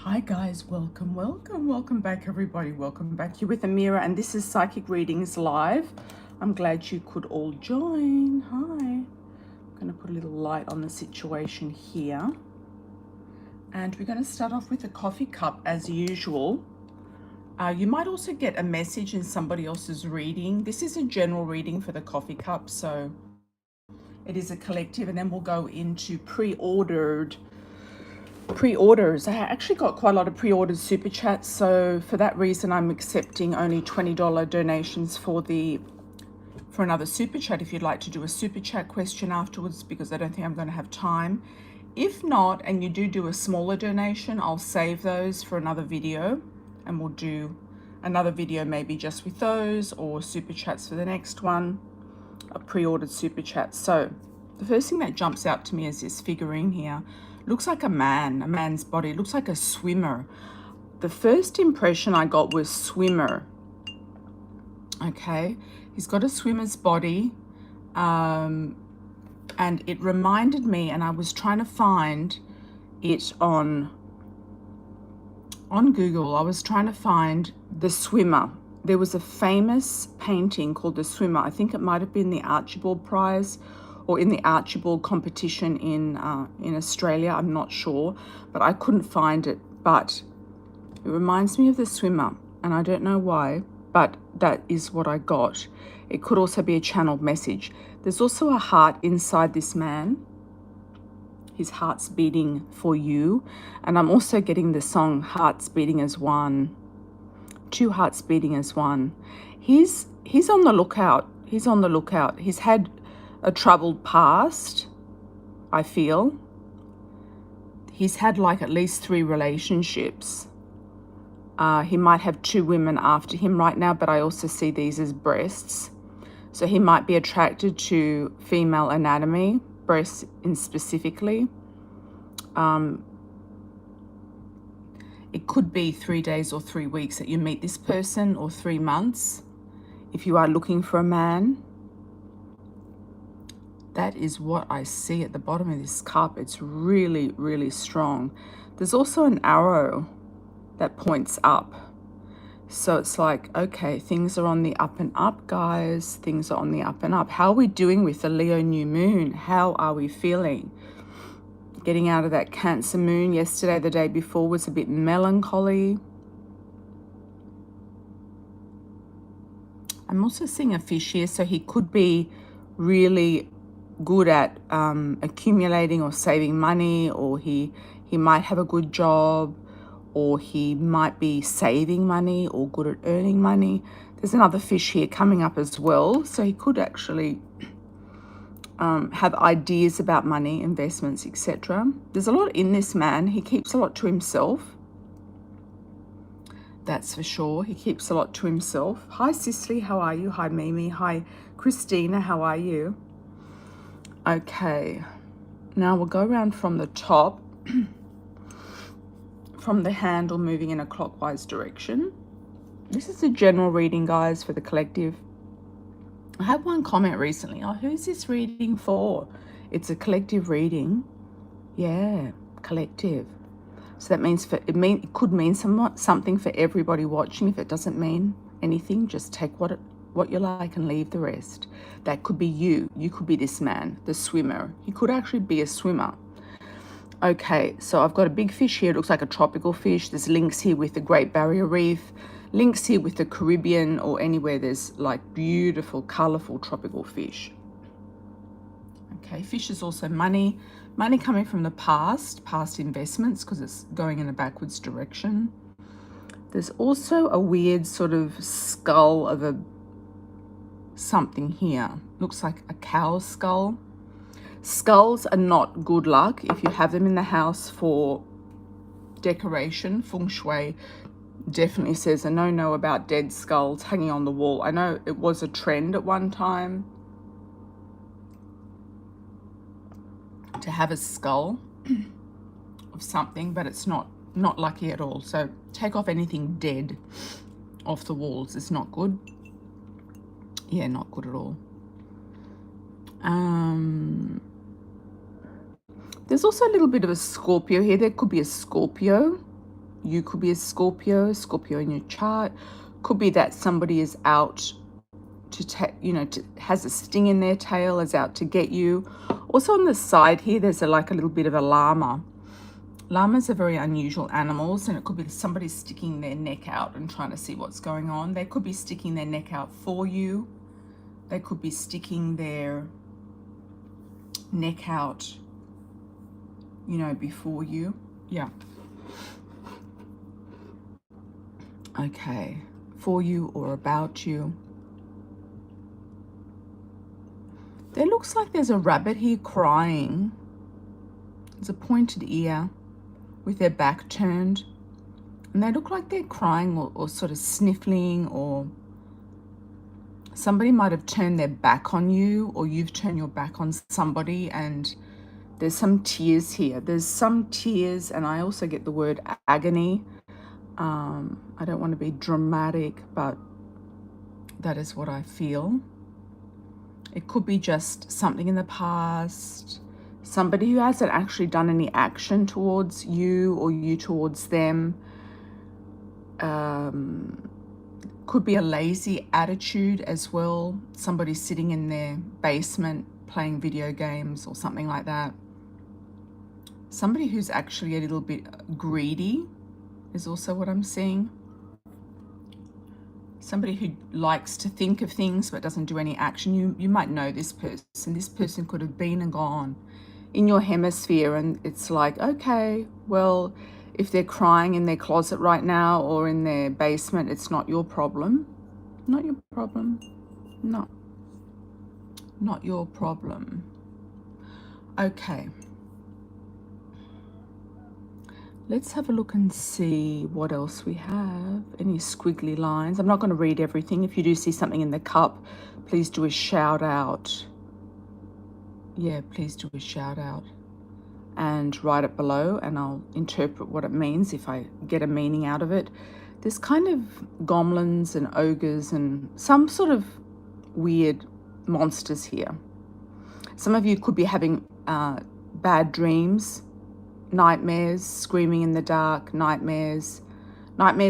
Hi guys, welcome back everybody. Welcome back. You're with Amira and this is Psychic Readings Live. I'm glad you could all join. Hi. I'm going to put a little light on the situation here. And we're going to start off with a coffee cup as usual. You might also get a message in somebody else's reading. This is a general reading for the coffee cup, so it is a collective, and then we'll go into pre-orders. I actually got quite a lot of pre-ordered super chats, so for that reason I'm accepting only $20 donations for another super chat if you'd like to do a super chat question afterwards, because I don't think I'm going to have time. If not, and you do a smaller donation, I'll save those for another video, and we'll do another video maybe just with those, or super chats for the next one, a pre-ordered super chat. So the first thing that jumps out to me is this figurine here. Looks like a man's body. Looks like a swimmer. The first impression I got was swimmer. Okay, he's got a swimmer's body, and it reminded me, and I was trying to find it on Google. I was trying to find the swimmer. There was a famous painting called The Swimmer. I think it might have been the Archibald Prize or in the Archibald competition in Australia. I'm not sure, but I couldn't find it. But it reminds me of The Swimmer, and I don't know why, but that is what I got. It could also be a channeled message. There's also a heart inside this man. His heart's beating for you. And I'm also getting the song Hearts Beating as One. Two hearts beating as one. He's on the lookout. He's on the lookout. He's had a troubled past, I feel. He's had like at least 3 relationships. He might have 2 women after him right now, but I also see these as breasts. So he might be attracted to female anatomy, breasts in specifically. It could be 3 days or 3 weeks that you meet this person, or 3 months if you are looking for a man. That is what I see at the bottom of this cup. It's really, really strong. There's also an arrow that points up. So it's like, okay, things are on the up and up, guys. Things are on the up and up. How are we doing with the Leo new moon? How are we feeling? Getting out of that Cancer moon yesterday, the day before, was a bit melancholy. I'm also seeing a fish here, so he could be really good at accumulating or saving money, or he might have a good job, or he might be saving money or good at earning money. There's another fish here coming up as well, so he could actually have ideas about money, investments, etc. There's a lot in this man. He keeps a lot to himself. That's for sure. He keeps a lot to himself. Hi, Cicely, how are you? Hi, Mimi. Hi, Christina, how are you? Okay, now we'll go around from the top, from the handle, moving in a clockwise direction. This is a general reading, guys, for the collective. I had one comment recently. Oh, who's this reading for? It's a collective reading. Yeah, collective. So that means it could mean something for everybody watching. If it doesn't mean anything, just take what you like and leave the rest. That could be you. You could be this man, the swimmer. He could actually be a swimmer. Okay, so I've got a big fish here. It looks like a tropical fish. There's links here with the Great Barrier Reef, links here with the Caribbean, or anywhere there's like beautiful, colorful tropical fish. Okay, fish is also money. Money coming from the past investments, because it's going in a backwards direction. There's also a weird sort of skull of something here. Looks like a cow's skull. Skulls are not good luck if you have them in the house for decoration. Feng Shui definitely says a no-no about dead skulls hanging on the wall. I know it was a trend at one time to have a skull of something, but it's not lucky at all. So take off anything dead off the walls. It's not good. Yeah, not good at all. There's also a little bit of a Scorpio here. There could be a Scorpio You could be a Scorpio in your chart. Could be that somebody is out to has a sting in their tail, is out to get you. Also on the side here, there's like a little bit of a llama. Llamas are very unusual animals, and it could be somebody sticking their neck out and trying to see what's going on. They could be sticking their neck out for you. They could be sticking their neck out, before you. Yeah. Okay. For you or about you. There looks like there's a rabbit here crying. There's a pointed ear with their back turned. And they look like they're crying or sort of sniffling, or somebody might have turned their back on you, or you've turned your back on somebody, and there's some tears here. There's some tears, and I also get the word agony. I don't want to be dramatic, but that is what I feel. It could be just something in the past, somebody who hasn't actually done any action towards you or you towards them. Could be a lazy attitude as well. Somebody sitting in their basement playing video games or something like that. Somebody who's actually a little bit greedy is also what I'm seeing. Somebody who likes to think of things but doesn't do any action. You might know this person. This person could have been and gone in your hemisphere, and it's like, okay, well, if they're crying in their closet right now or in their basement, it's not your problem. Not your problem. No. Not your problem. Okay. Let's have a look and see what else we have. Any squiggly lines. I'm not going to read everything. If you do see something in the cup, please do a shout out. Yeah, please do a shout out. And write it below, and I'll interpret what it means if I get a meaning out of it. There's kind of goblins and ogres and some sort of weird monsters here. Some of you could be having bad dreams, nightmares, screaming in the dark, nightmares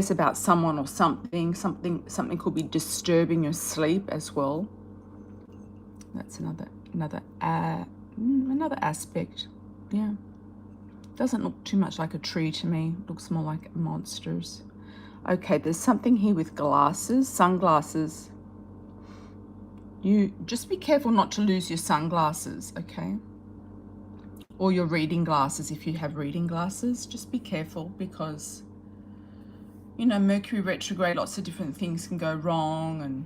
about someone or something. Something could be disturbing your sleep as well. That's another aspect. Yeah, doesn't look too much like a tree to me. Looks more like monsters. Okay, there's something here with glasses, sunglasses. You just be careful not to lose your sunglasses, okay? Or your reading glasses. If you have reading glasses, just be careful, because Mercury retrograde, lots of different things can go wrong, and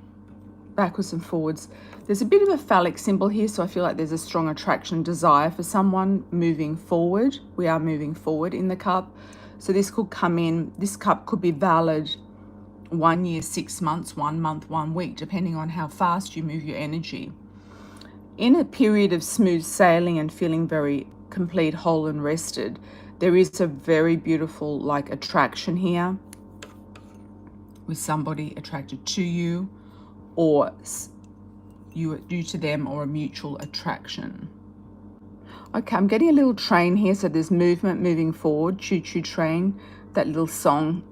backwards and forwards. There's a bit of a phallic symbol here, so I feel like there's a strong attraction, desire for someone moving forward. We are moving forward in the cup. So this could come in, this cup could be valid 1 year, 6 months, 1 month, 1 week, depending on how fast you move your energy. In a period of smooth sailing and feeling very complete, whole and rested, there is a very beautiful attraction here with somebody attracted to you, or you to them, or a mutual attraction. Okay, I'm getting a little train here, so there's movement moving forward. Choo choo train, that little song,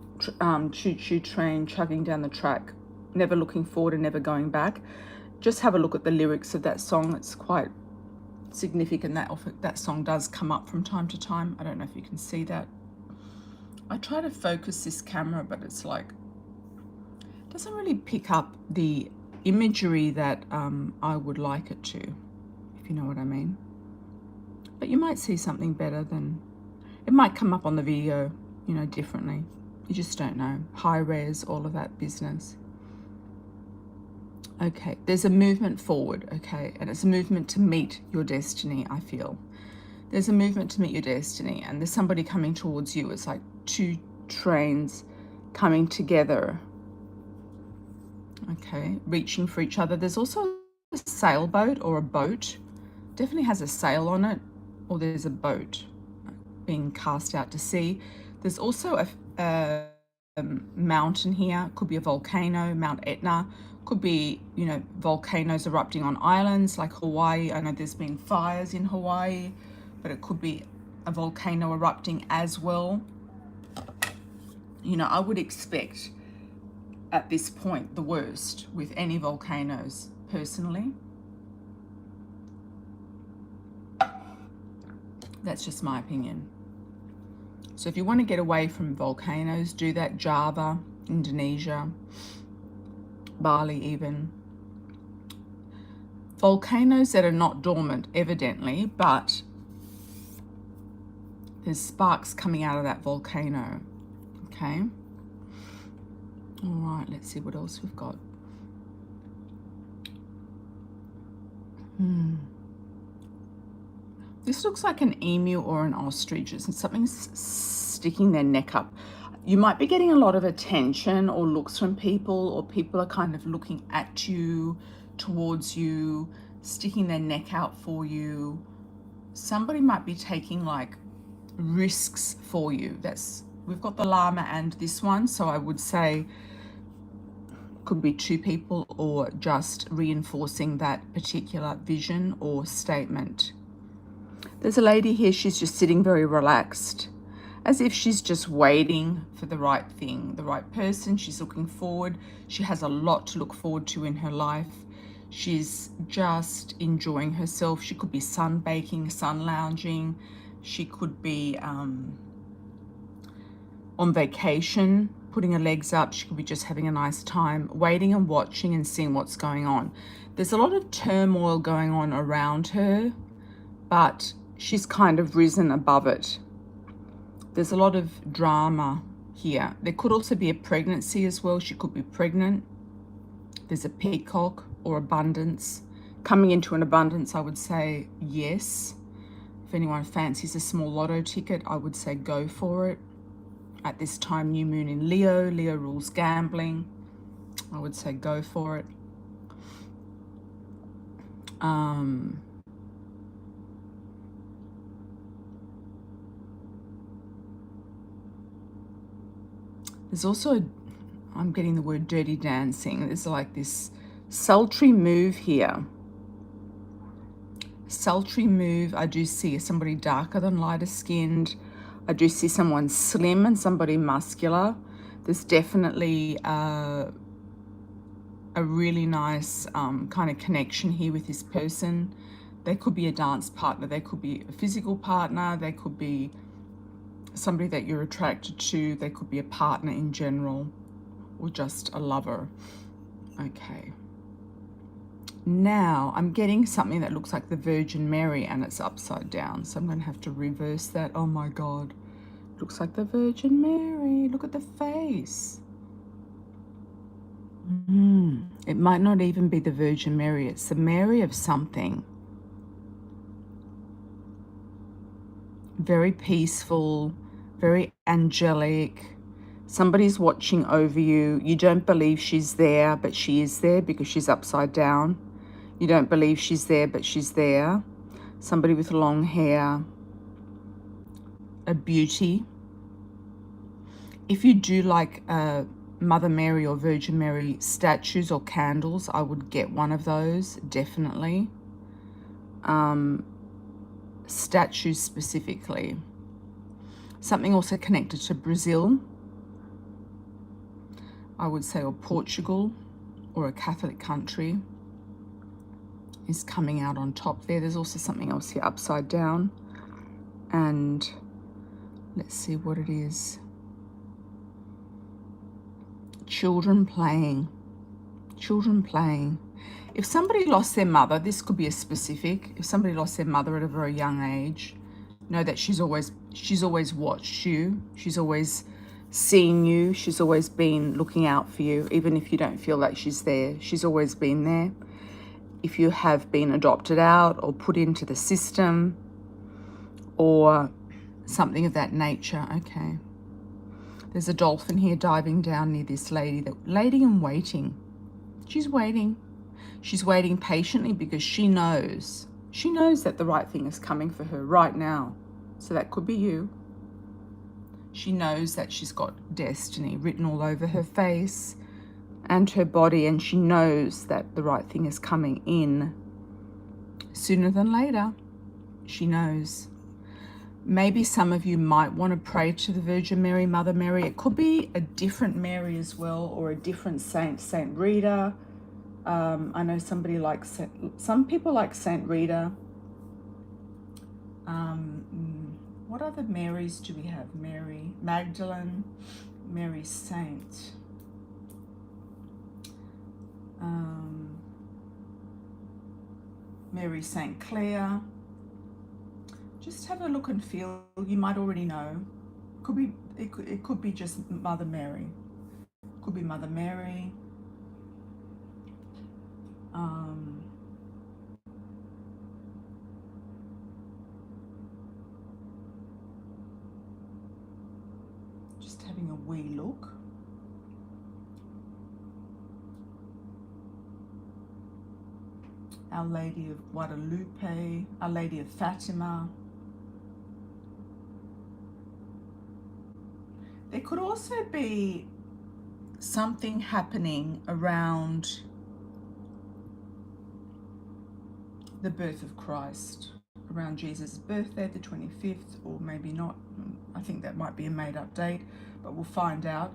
choo choo train chugging down the track, never looking forward and never going back. Just have a look at the lyrics of that song. It's quite significant. That song does come up from time to time. I don't know if you can see that. I try to focus this camera, but it's like, doesn't really pick up the imagery that I would like it to, if you know what I mean. But you might see something better than, it might come up on the video, differently. You just don't know. High res, all of that business. Okay, there's a movement forward, okay, and it's a movement to meet your destiny, I feel. There's a movement to meet your destiny, and there's somebody coming towards you. It's like two trains coming together. Okay, reaching for each other. There's also a sailboat or a boat. Definitely has a sail on it, or there's a boat being cast out to sea. There's also a mountain here. Could be a volcano, Mount Etna. Could be, volcanoes erupting on islands like Hawaii. I know there's been fires in Hawaii, but it could be a volcano erupting as well. You know, I would expect at this point the worst with any volcanoes, personally. That's just my opinion. So if you want to get away from volcanoes, do that. Java, Indonesia, Bali even. Volcanoes that are not dormant, evidently, but there's sparks coming out of that volcano. Okay. All right, let's see what else we've got. This looks like an emu or an ostrich. It's something's sticking their neck up. You might be getting a lot of attention or looks from people, or people are kind of looking at you, towards you, sticking their neck out for you. Somebody might be taking like risks for you. We've got the llama and this one, so I would say could be two people, or just reinforcing that particular vision or statement. There's a lady here, she's just sitting very relaxed, as if she's just waiting for the right thing, the right person. She's looking forward. She has a lot to look forward to in her life. She's just enjoying herself. She could be sunbaking, sun lounging. She could be on vacation, putting her legs up. She could be just having a nice time, waiting and watching and seeing what's going on. There's a lot of turmoil going on around her, but she's kind of risen above it. There's a lot of drama here. There could also be a pregnancy as well. She could be pregnant. There's a peacock or abundance. Coming into an abundance, I would say yes. If anyone fancies a small lotto ticket, I would say go for it. At this time, new moon in Leo. Leo rules gambling. I would say go for it. There's also, I'm getting the word dirty dancing. There's like this sultry move here. Sultry move. I do see somebody darker than lighter skinned. I do see someone slim and somebody muscular. There's definitely a really nice kind of connection here with this person. They could be a dance partner. They could be a physical partner. They could be somebody that you're attracted to. They could be a partner in general, or just a lover. Okay. Now I'm getting something that looks like the Virgin Mary, and it's upside down. So I'm going to have to reverse that. Oh my God. Looks like the Virgin Mary. Look at the face. It might not even be the Virgin Mary. It's the Mary of something. Very peaceful, very angelic. Somebody's watching over you. You don't believe she's there, but she is there because she's upside down. You don't believe she's there, but she's there. Somebody with long hair. A beauty. If you do like Mother Mary or Virgin Mary statues or candles, I would get one of those, definitely. Statues specifically. Something also connected to Brazil, I would say, or Portugal, or a Catholic country is coming out on top there. There's also something else here upside down, and let's see what it is. Children playing. Children playing. If somebody lost their mother, this could be a specific. If somebody lost their mother at a very young age, know that she's always watched you. She's always seen you. She's always been looking out for you, even if you don't feel like she's there. She's always been there. If you have been adopted out or put into the system or something of that nature. Okay. There's a dolphin here diving down near this lady. Lady in waiting. She's waiting. She's waiting patiently because she knows that the right thing is coming for her right now. So that could be you. She knows that she's got destiny written all over her face and her body, and she knows that the right thing is coming in sooner than later. She knows. Maybe some of you might want to pray to the Virgin Mary, Mother Mary. It could be a different Mary as well, or a different saint, Saint Rita. I know some people like Saint Rita. What other Marys do we have? Mary Magdalene, Mary Saint. Mary St. Clair. Just have a look and feel. You might already know. It could be just Mother Mary. Could be Mother Mary. Just having a wee look. Our Lady of Guadalupe, Our Lady of Fatima. There could also be something happening around the birth of Christ, around Jesus' birthday, the 25th, or maybe not. I think that might be a made-up date, but we'll find out.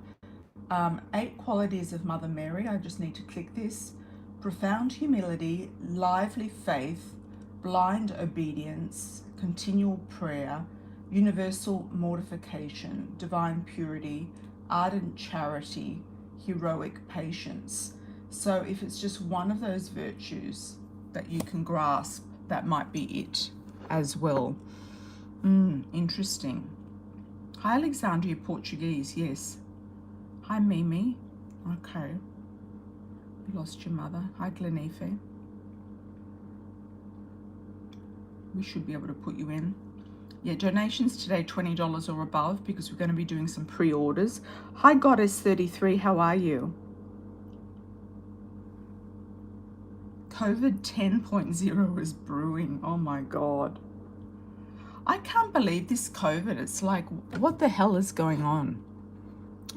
8 qualities of Mother Mary. I just need to click this. Profound humility, lively faith, blind obedience, continual prayer, universal mortification, divine purity, ardent charity, heroic patience. So if it's just one of those virtues that you can grasp, that might be it as well. Interesting. Hi, Alexandra, you're Portuguese, yes. Hi, Mimi. Okay. You lost your mother. Hi, Glenifer. We should be able to put you in. Yeah, donations today, $20 or above, because we're going to be doing some pre-orders. Hi, Goddess33, how are you? COVID 10.0 is brewing. Oh my God. I can't believe this COVID. It's like, what the hell is going on?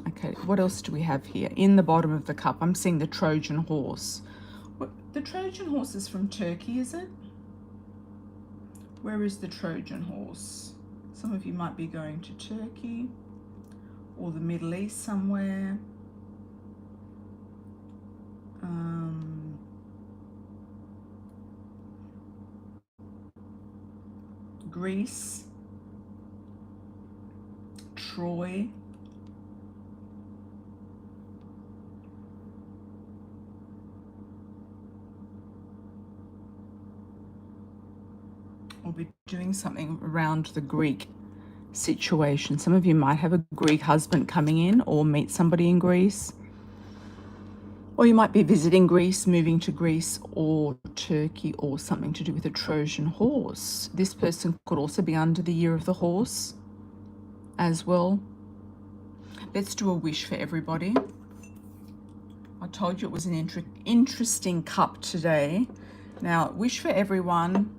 Okay, what else do we have here? In the bottom of the cup, I'm seeing the Trojan horse. The Trojan horse is from Turkey, is it? Where is the Trojan horse? Some of you might be going to Turkey or the Middle East somewhere. Greece, Troy. We'll be doing something around the Greek situation. Some of you might have a Greek husband coming in or meet somebody in Greece. Or you might be visiting Greece, moving to Greece or Turkey, or something to do with a Trojan horse. This person could also be under the year of the horse as well. Let's do a wish for everybody. I told you it was an interesting cup today. Now, wish for everyone,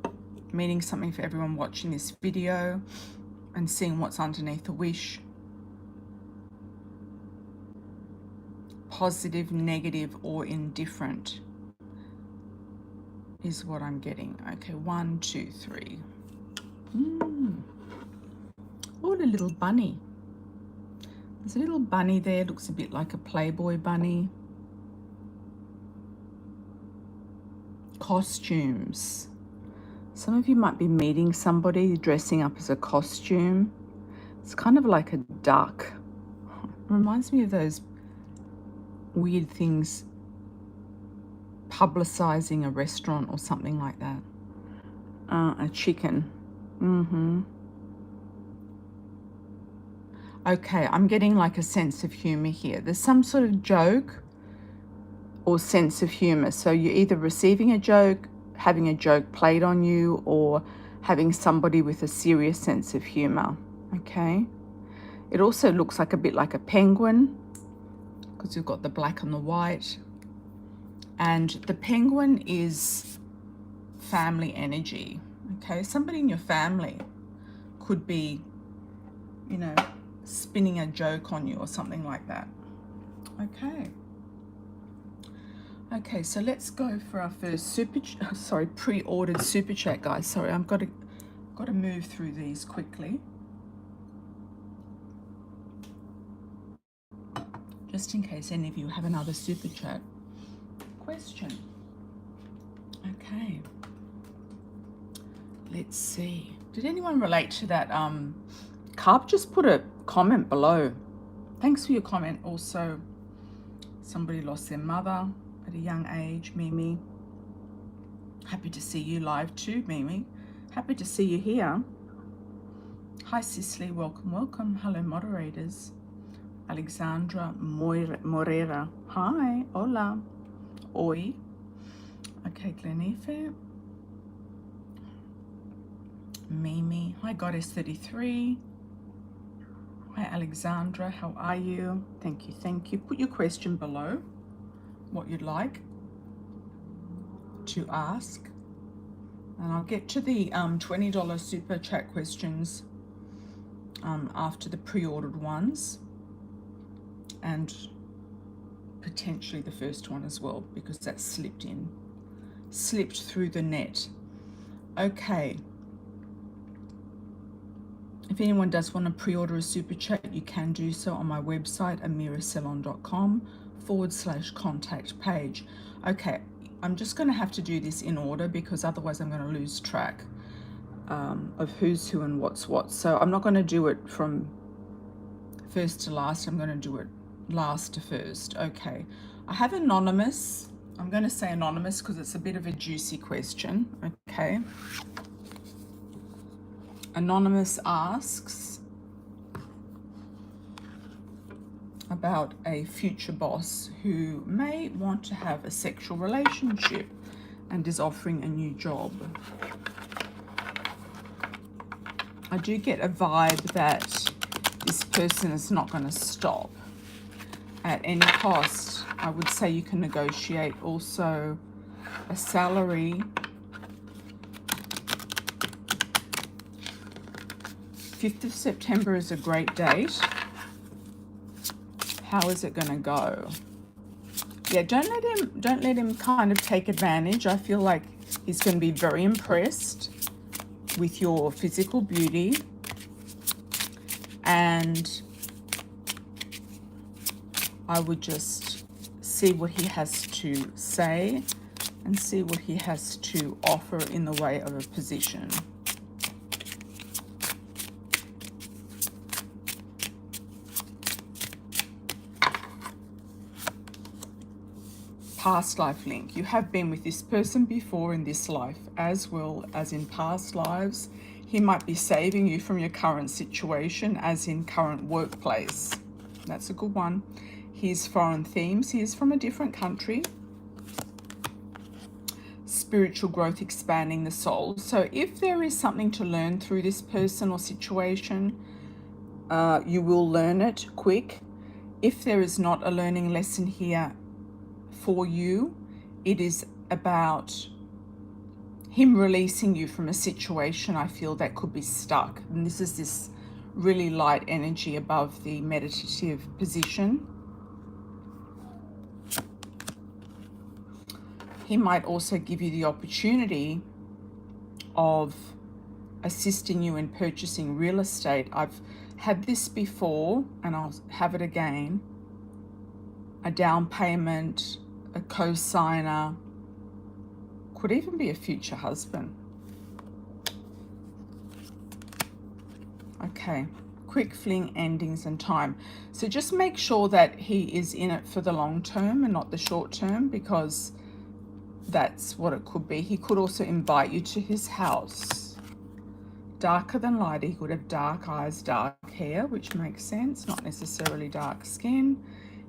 meaning something for everyone watching this video and seeing what's underneath the wish. Positive, negative, or indifferent is what I'm getting. Okay, 1, 2, 3. Oh, a little bunny. There's a little bunny there. Looks a bit like a Playboy bunny. Costumes. Some of you might be meeting somebody dressing up as a costume. It's kind of like a duck. It reminds me of those weird things, publicizing a restaurant or something like that. A chicken. Okay, I'm getting like a sense of humor here. There's some sort of joke or sense of humor. So you're either receiving a joke, having a joke played on you, or having somebody with a serious sense of humor. Okay. It also looks like a bit like a penguin, because you've got the black and the white. And the penguin is family energy. Okay, somebody in your family could be, you know, spinning a joke on you or something like that. Okay. Okay, so let's go for our first pre-ordered super chat, guys. Sorry, I've got got to move through these quickly, just in case any of you have another super chat question. Okay, let's see. Did anyone relate to that? Carp just put a comment below. Thanks for your comment. Also, somebody lost their mother at a young age. Mimi, happy to see you live too, Mimi. Happy to see you here. Hi, Cicely. Welcome, welcome. Hello, moderators. Alexandra Morera. Hi. Hola. Oi. Okay, Glenifer. Mimi. Hi, Goddess 33. Hi, Alexandra. How are you? Thank you. Thank you. Put your question below, what you'd like to ask. And I'll get to the $20 super chat questions after the pre-ordered ones, and potentially the first one as well, because that slipped through the net. Okay. If anyone does want to pre-order a super chat, you can do so on my website, amirasalon.com/contact page. Okay, I'm just going to have to do this in order because otherwise I'm going to lose track of who's who and what's what. So I'm not going to do it from first to last. I'm going to do it last to first. Okay, I have anonymous. I'm going to say anonymous because it's a bit of a juicy question. Okay. Anonymous asks about a future boss who may want to have a sexual relationship and is offering a new job. I do get a vibe that this person is not going to stop at any cost. I would say you can negotiate also a salary. 5th of September is a great date. How is it going to go? Yeah, don't let him kind of take advantage. I feel like he's going to be very impressed with your physical beauty, and I would just see what he has to say and see what he has to offer in the way of a position. Past life link. You have been with this person before in this life as well as in past lives. He might be saving you from your current situation, as in current workplace. That's a good one. His foreign themes. He is from a different country. Spiritual growth, expanding the soul. So if there is something to learn through this person or situation, you will learn it quick. If there is not a learning lesson here for you, it is about him releasing you from a situation I feel that could be stuck. And this is this really light energy above the meditative position. He might also give you the opportunity of assisting you in purchasing real estate. I've had this before and I'll have it again. A down payment, a co-signer, could even be a future husband. Okay, quick fling, endings and time. So just make sure that he is in it for the long term and not the short term, because that's what it could be. He could also invite you to his house. Darker than light. He could have dark eyes, dark hair, which makes sense, not necessarily dark skin.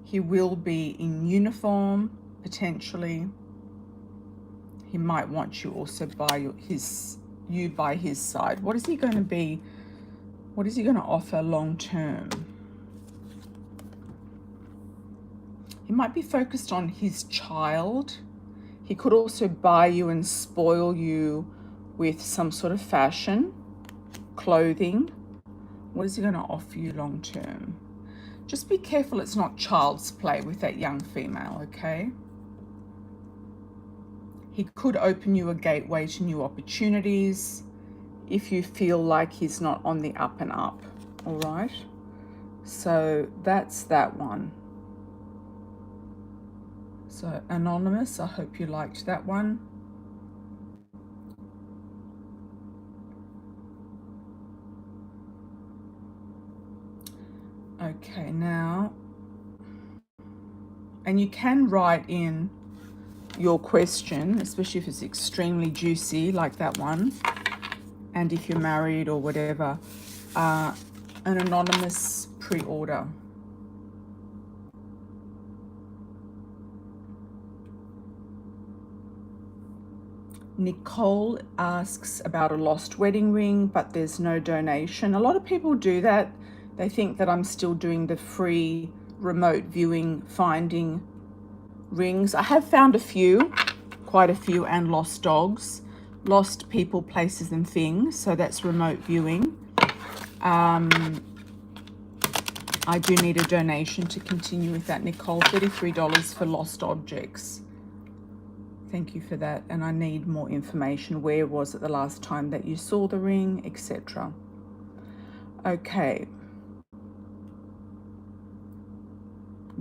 He will be in uniform, potentially. He might want you also by by his side. What is he going to be? What is he going to offer long term? He might be focused on his child. He could also buy you and spoil you with some sort of fashion, clothing. What is he going to offer you long term? Just be careful it's not child's play with that young female, okay? He could open you a gateway to new opportunities. if you feel like he's not on the up and up. All right, so that's that one. So Anonymous, I hope you liked that one. Okay, now, and you can write in your question, especially if it's extremely juicy like that one, and if you're married or whatever, an anonymous pre-order. Nicole asks about a lost wedding ring, but there's no donation. A lot of people do that. They think that I'm still doing the free remote viewing finding rings. I have found a few, quite a few, and lost dogs, lost people, places and things. So that's remote viewing. I do need a donation to continue with that, Nicole. $33 for lost objects. Thank you for that. And I need more information. Where was it the last time that you saw the ring, etc. Okay.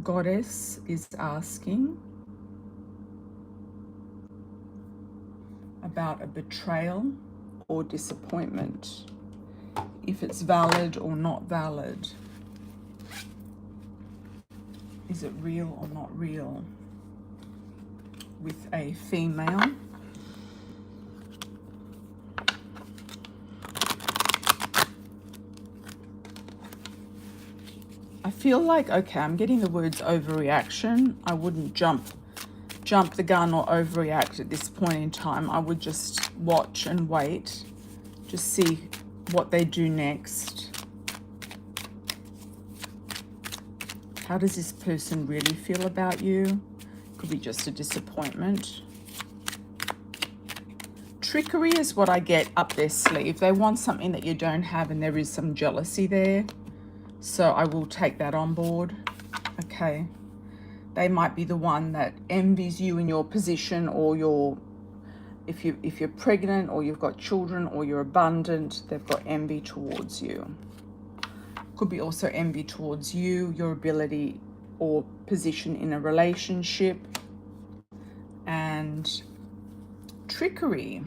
Goddess is asking about a betrayal or disappointment, if it's valid or not valid. Is it real or not real? With a female. I feel like, okay, I'm getting the words overreaction. I wouldn't jump the gun or overreact at this point in time. I would just watch and wait, just see what they do next. How does this person really feel about you? Could be just a disappointment. Trickery is what I get up their sleeve. They want something that you don't have, and there is some jealousy there. So I will take that on board. Okay. They might be the one that envies you in your position, or if you're pregnant or you've got children or you're abundant, they've got envy towards you. Could be also envy towards you, your ability or position in a relationship. And trickery,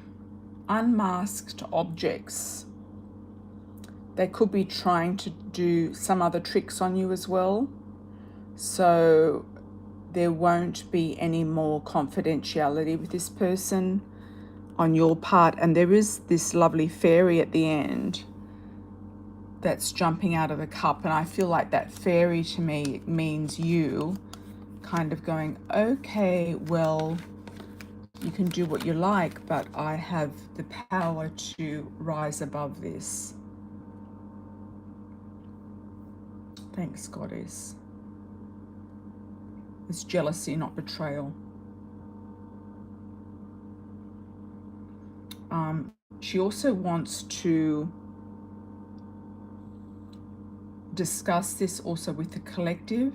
unmasked objects. They could be trying to do some other tricks on you as well. So there won't be any more confidentiality with this person on your part. And there is this lovely fairy at the end that's jumping out of the cup. And I feel like that fairy to me means you kind of going, okay, well, you can do what you like, but I have the power to rise above this. Thanks, Goddess. It's jealousy, not betrayal. She also wants to discuss this also with the collective.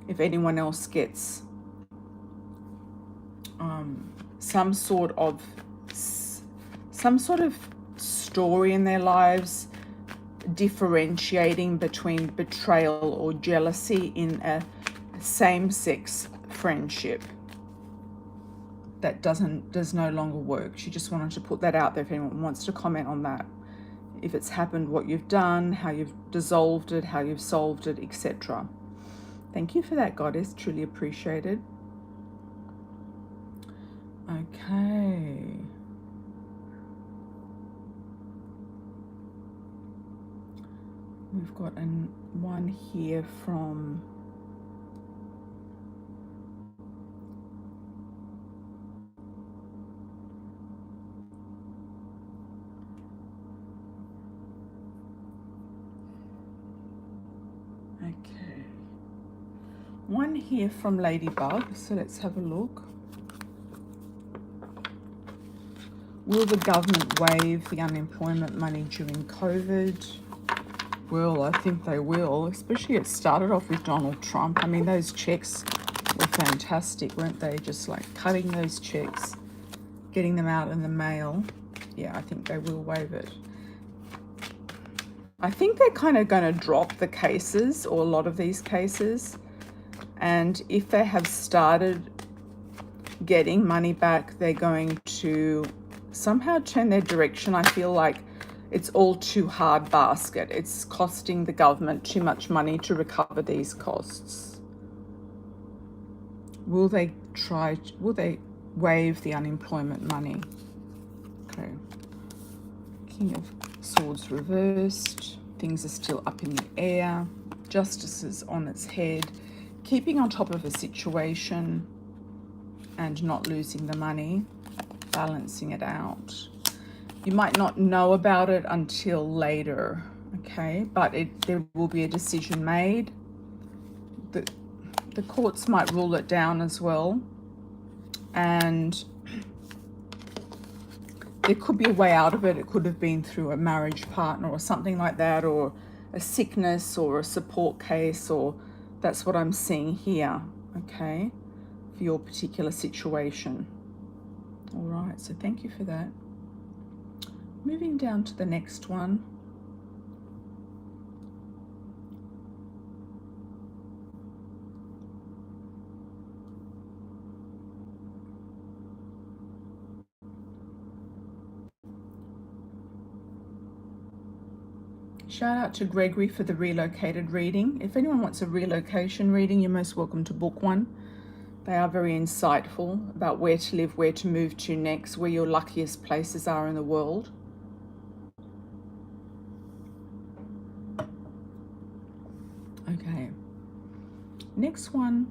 If anyone else gets some sort of story in their lives differentiating between betrayal or jealousy in a same-sex friendship that does no longer work. She just wanted to put that out there if anyone wants to comment on that. If it's happened, what you've done, how you've dissolved it, how you've solved it, etc. Thank you for that, Goddess. Truly appreciated. Okay. We've got one here from one here from Ladybug, so let's have a look. Will the government waive the unemployment money during COVID? Well, I think they will, especially it started off with Donald Trump. I mean, those checks were fantastic, weren't they? Just like cutting those checks, getting them out in the mail. Yeah, I think they will waive it. I think they're kind of going to drop the cases, or a lot of these cases. And if they have started getting money back, they're going to somehow turn their direction. I feel like it's all too hard basket. It's costing the government too much money to recover these costs. Will they waive the unemployment money? Okay. King of Swords reversed. Things are still up in the air. Justice is on its head. Keeping on top of a situation and not losing the money. Balancing it out. You might not know about it until later, okay? But there will be a decision made. The courts might rule it down as well. And there could be a way out of it. It could have been through a marriage partner or something like that, or a sickness or a support case, or that's what I'm seeing here, okay, for your particular situation. All right, so thank you for that. Moving down to the next one. Shout out to Gregory for the relocated reading. If anyone wants a relocation reading, you're most welcome to book one. They are very insightful about where to live, where to move to next, where your luckiest places are in the world. Okay. Next one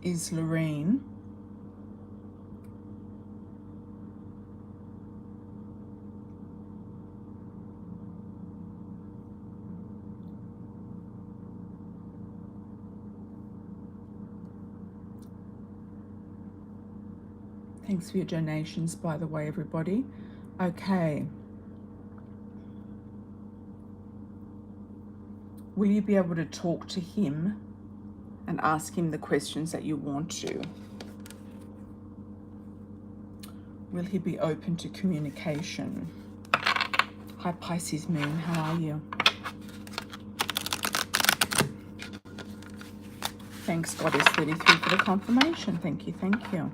is Laureen. Thanks for your donations, by the way, everybody. Okay. Will you be able to talk to him and ask him the questions that you want to? Will he be open to communication? Hi, Pisces Moon, how are you? Thanks, Goddess 33, for the confirmation. Thank you, thank you.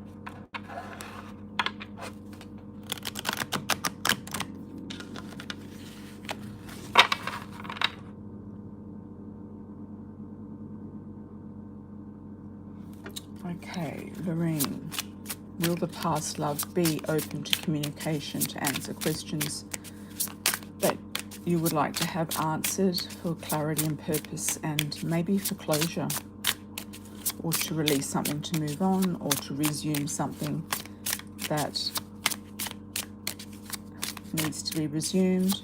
Okay, Laureen, will the past love be open to communication to answer questions that you would like to have answered for clarity and purpose, and maybe for closure, or to release something to move on, or to resume something that needs to be resumed?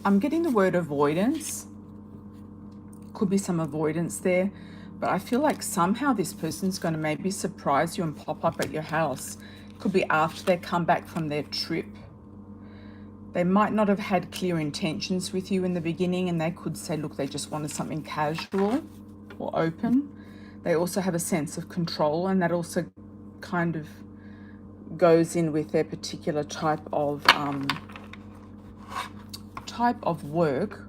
I'm getting the word avoidance. Could be some avoidance there, but I feel like somehow this person's going to maybe surprise you and pop up at your house. Could be after they come back from their trip. They might not have had clear intentions with you in the beginning, and they could say, look, they just wanted something casual or open. They also have a sense of control, and that also kind of goes in with their particular type of work,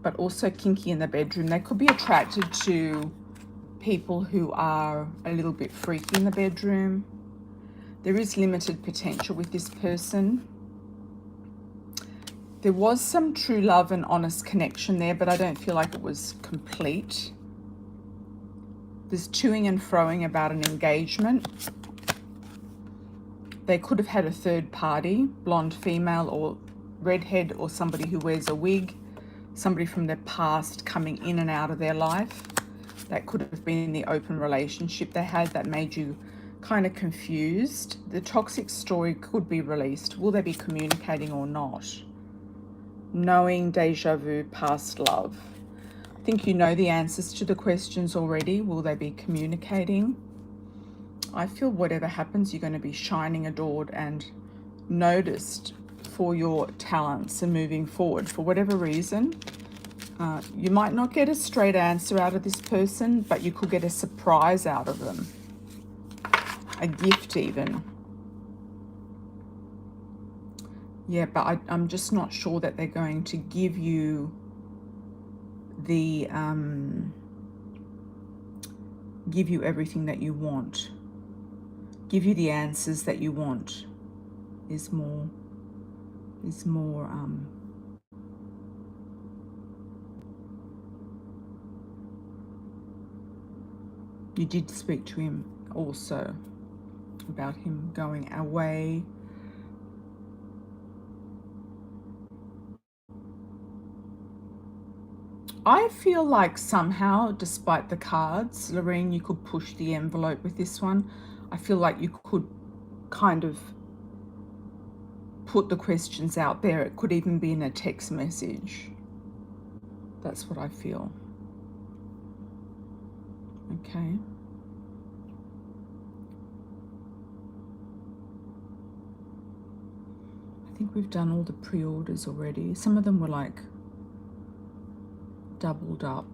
but also kinky in the bedroom. They could be attracted to people who are a little bit freaky in the bedroom. There is limited potential with this person. There was some true love and honest connection there, but I don't feel like it was complete. There's toing and froing about an engagement. They could have had a third party, blonde female or redhead, or somebody who wears a wig. Somebody from their past coming in and out of their life. That could have been the open relationship they had that made you kind of confused. The toxic story could be released. Will they be communicating or not? Knowing, deja vu, past love. I think you know the answers to the questions already. Will they be communicating? I feel whatever happens, you're going to be shining, adored, and noticed for your talents and moving forward. For whatever reason, you might not get a straight answer out of this person, but you could get a surprise out of them. a gift even. Yeah, but I'm just not sure that they're going to give you the give you everything that you want, give you the answers that you want. Is more you did speak to him also about him going away. I feel like somehow, despite the cards, Laureen, you could push the envelope with this one. I feel like you could kind of put the questions out there. It could even be in a text message. That's what I feel. Okay. I think we've done all the pre-orders already. Some of them were like doubled up.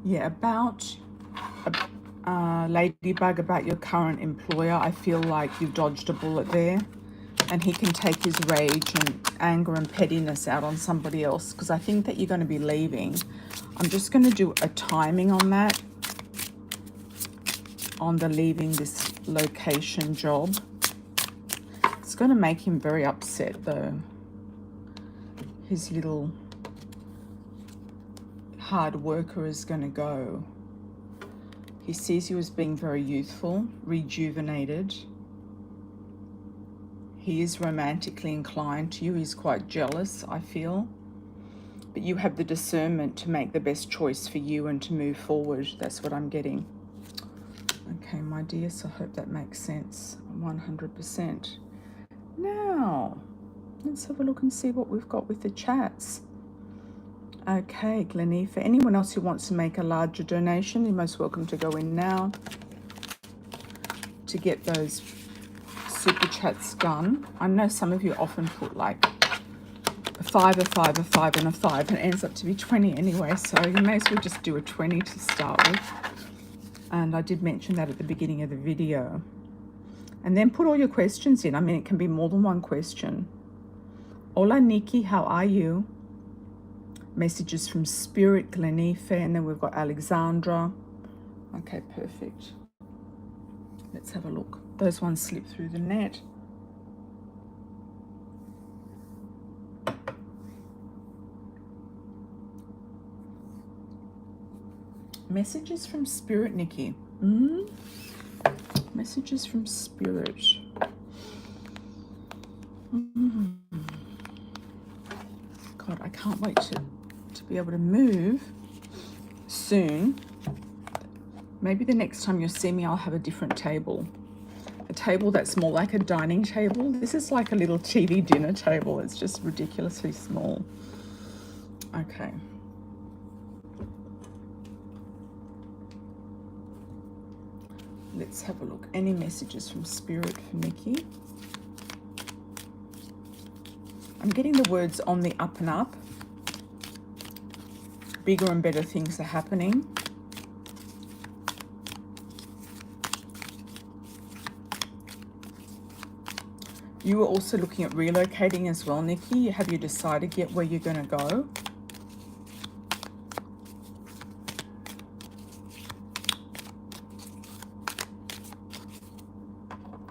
Yeah, about Ladybug, about your current employer, I feel like you've dodged a bullet there, and he can take his rage and anger and pettiness out on somebody else, because I think that you're going to be leaving. I'm just going to do a timing on that, on the leaving this location job. It's going to make him very upset though. His little hard worker is going to go. He sees you as being very youthful, rejuvenated. He is romantically inclined to you. He's quite jealous, I feel. But you have the discernment to make the best choice for you and to move forward. That's what I'm getting. Okay, my dear, so I hope that makes sense 100%. Now, let's have a look and see what we've got with the chats. Okay, Glenifer. Anyone else who wants to make a larger donation, you're most welcome to go in now to get those super chats done. I know some of you often put like a 5, a 5, a 5, and a 5, and it ends up to be 20 anyway, so you may as well just do a 20 to start with. And I did mention that at the beginning of the video. And then put all your questions in. I mean, it can be more than one question. Hola, Nikki, how are you? Messages from Spirit, Glenifer, and then we've got Alexandra. Okay, perfect. Let's have a look. Those ones slip through the net. Messages from Spirit, Nikki. Messages from Spirit. God, I can't wait to be able to move soon. Maybe the next time you see me, I'll have a different table. A table that's more like a dining table. This is like a little TV dinner table. It's just ridiculously small. Okay. Let's have a look. Any messages from Spirit for Nikki? I'm getting the words on the up and up. Bigger and better things are happening. You were also looking at relocating as well, Nikki. Have you decided yet where you're going to go?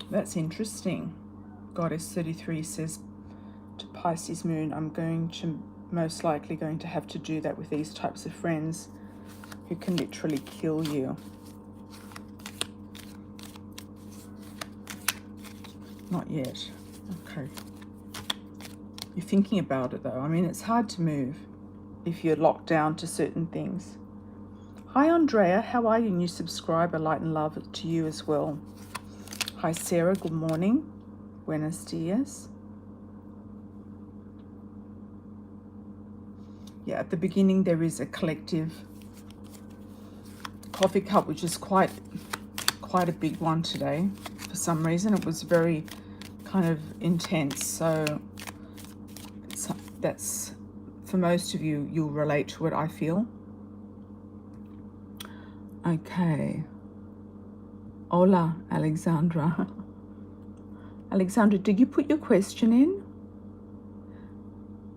That's interesting. Goddess 33 says to Pisces moon, I'm most likely going to have to do that with these types of friends who can literally kill you. Not yet. Okay. You're thinking about it though. I mean, it's hard to move if you're locked down to certain things. Hi Andrea, how are you? New subscriber, light and love to you as well. Hi Sarah, good morning. Buenos dias. Yeah, at the beginning there is a collective coffee cup, which is quite quite a big one today. For some reason, it was very kind of intense. So that's, for most of you, you'll relate to it, I feel. Okay. Hola, Alexandra. Alexandra, did you put your question in?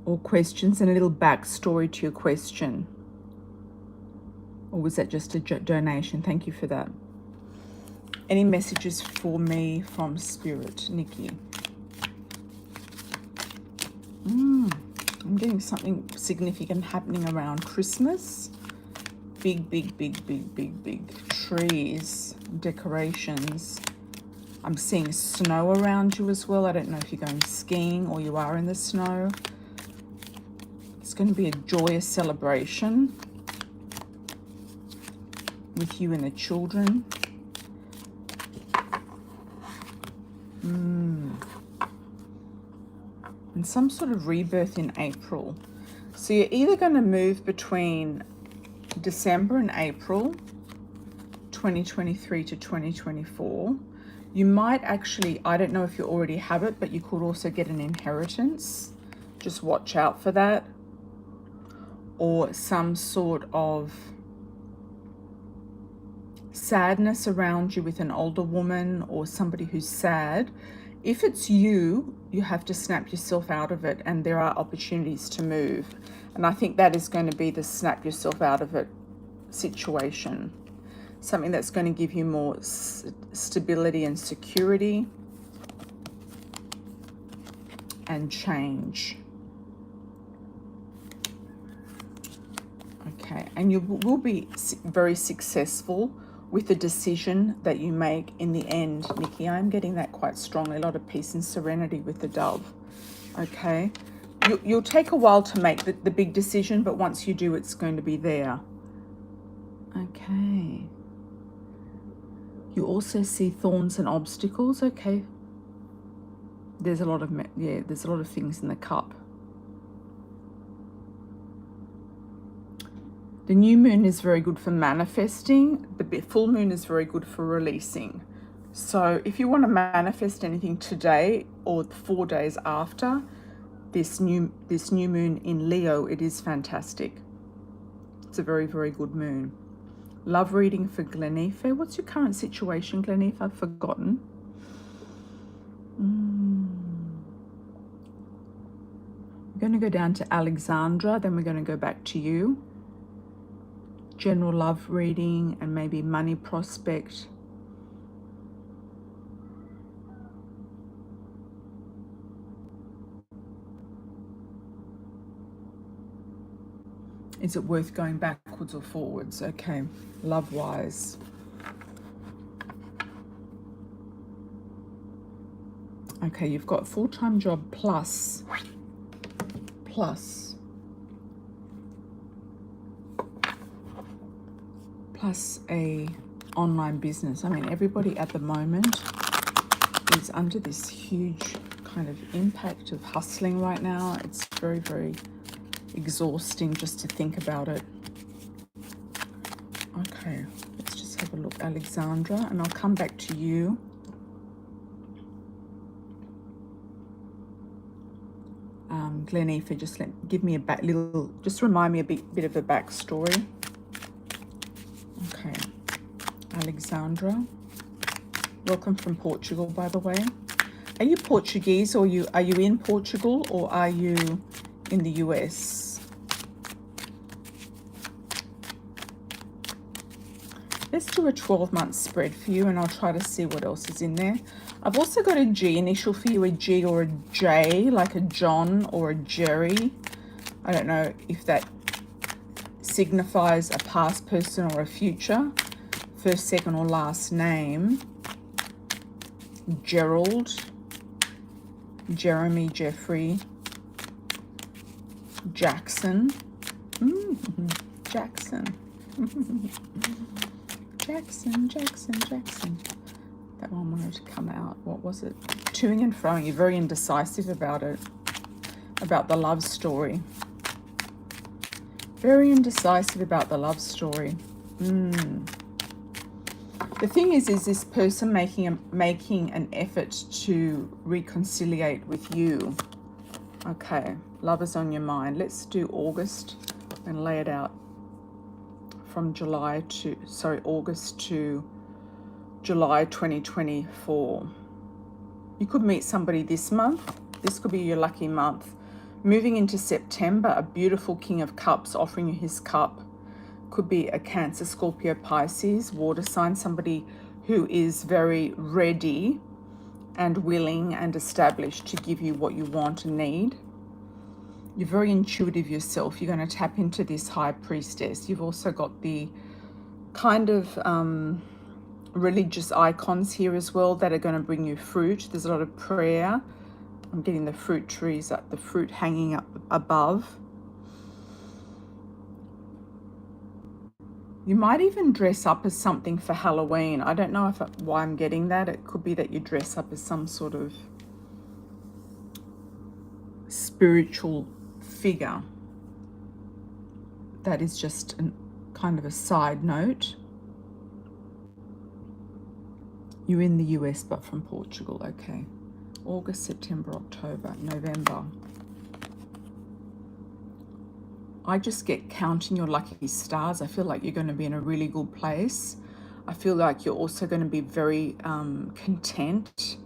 Or questions and a little backstory to your question? Or was that just a donation? Thank you for that. Any messages for me from Spirit, Nikki? I'm getting something significant happening around Christmas. Big trees, decorations. I'm seeing snow around you as well. I don't know if you're going skiing or you are in the snow. It's going to be a joyous celebration with you and the children. And some sort of rebirth in April. So you're either going to move between December and April 2023 to 2024. You might actually, I don't know if you already have it, but you could also get an inheritance. Just watch out for that. Or some sort of sadness around you with an older woman or somebody who's sad. If it's you, you have to snap yourself out of it, and there are opportunities to move. And I think that is going to be the snap yourself out of it situation. Something that's going to give you more stability and security and change. Okay, and you will be very successful with the decision that you make in the end, Nikki. I'm getting that quite strongly. A lot of peace and serenity with the dove. Okay, you'll take a while to make the big decision, but once you do, it's going to be there. Okay. You also see thorns and obstacles. Okay. There's a lot of, there's a lot of things in the cup. The new moon is very good for manifesting. The full moon is very good for releasing. So if you want to manifest anything today or 4 days after this new moon in Leo, it is fantastic. It's a very, very good moon. Love reading for Glenifer. What's your current situation, Glenifer? I've forgotten. We're going to go down to Alexandra, then we're going to go back to you. General love reading and maybe money prospect. Is it worth going backwards or forwards? Okay, love-wise. Okay, you've got full-time job plus a online business. I mean, everybody at the moment is under this huge kind of impact of hustling right now. It's very, very exhausting just to think about it. Okay, let's just have a look, Alexandra, and I'll come back to you. Glenifer, just give me a just remind me a bit of a backstory. Okay, Alexandra, welcome from Portugal, by the way. Are you Portuguese, or are you in Portugal, or are you in the US? Let's do a 12-month spread for you, and I'll try to see what else is in there. I've also got a G initial for you, a G or a J, like a John or a Jerry. I don't know if that signifies a past person or a future. First, second, or last name. Gerald, Jeremy, Jeffrey, Jackson. Jackson. Jackson. That one wanted to come out. What was it? Toing and froing. You're very indecisive about it. About the love story. Very indecisive about the love story. The thing is this person making an effort to reconciliate with you. Okay, love is on your mind. Let's do August and lay it out from August to July 2024. You could meet somebody this month. This could be your lucky month. Moving into September, a beautiful King of Cups offering you his cup. Could be a Cancer, Scorpio, Pisces, water sign, somebody who is very ready and willing and established to give you what you want and need. You're very intuitive yourself. You're going to tap into this High Priestess. You've also got the kind of religious icons here as well that are going to bring you fruit. There's a lot of prayer. I'm getting the fruit trees, the fruit hanging up above. You might even dress up as something for Halloween. I don't know why I'm getting that. It could be that you dress up as some sort of spiritual figure. That is just kind of a side note. You're in the US but from Portugal, okay. August, September, October, November. I just get counting your lucky stars. I feel like you're going to be in a really good place. I feel like you're also going to be very content.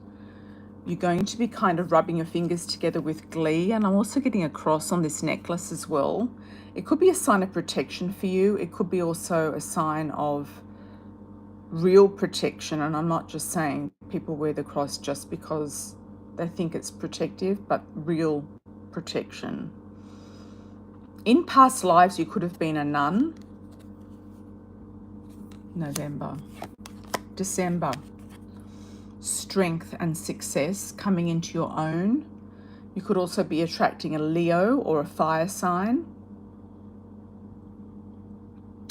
You're going to be kind of rubbing your fingers together with glee. And I'm also getting a cross on this necklace as well. It could be a sign of protection for you. It could be also a sign of real protection. And I'm not just saying people wear the cross just because they think it's protective, but real protection. In past lives, you could have been a nun. November. December. Strength and success coming into your own. You could also be attracting a Leo or a fire sign.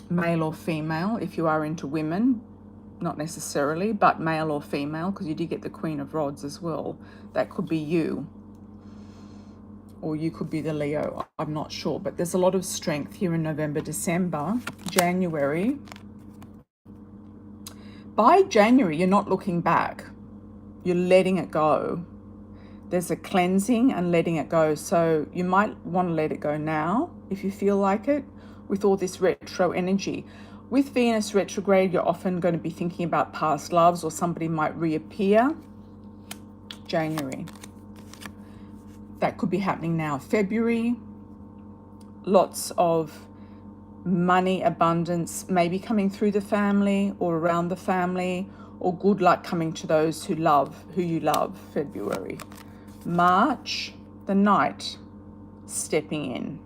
Male or female, if you are into women. Not necessarily, but male or female, because you do get the Queen of Rods as well. That could be you. Or you could be the Leo, I'm not sure. But there's a lot of strength here in November, December, January. By January, you're not looking back. You're letting it go. There's a cleansing and letting it go. So you might want to let it go now if you feel like it, with all this retro energy. With Venus retrograde, you're often going to be thinking about past loves, or somebody might reappear. January. That could be happening now. February, lots of money abundance, maybe coming through the family or around the family, or good luck coming to those who you love. February. March, the Knight stepping in.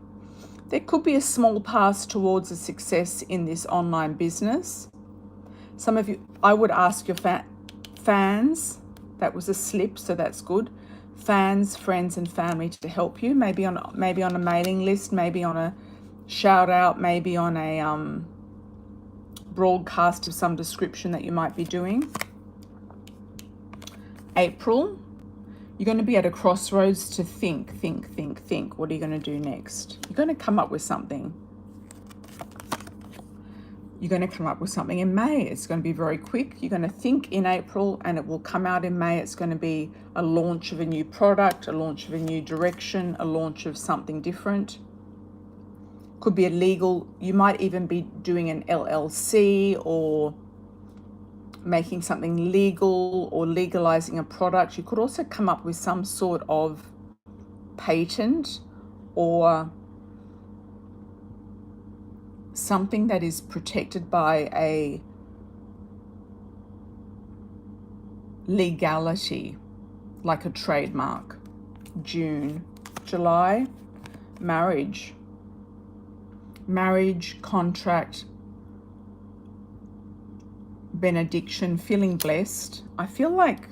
There could be a small path towards a success in this online business. Some of you, I would ask your fans, that was a slip, so that's good. Fans, friends and family to help you, maybe on a mailing list, maybe on a shout out, maybe on a broadcast of some description that you might be doing. April, you're going to be at a crossroads to think. What are you going to do next? You're going to come up with something. You're going to come up with something in May. It's going to be very quick. You're going to think in April and it will come out in May. It's going to be a launch of a new product, a launch of a new direction, a launch of something different. Could be a legal, you might even be doing an LLC or making something legal or legalizing a product. You could also come up with some sort of patent or something that is protected by a legality, like a trademark. June. July, marriage, contract, benediction, feeling blessed. I feel like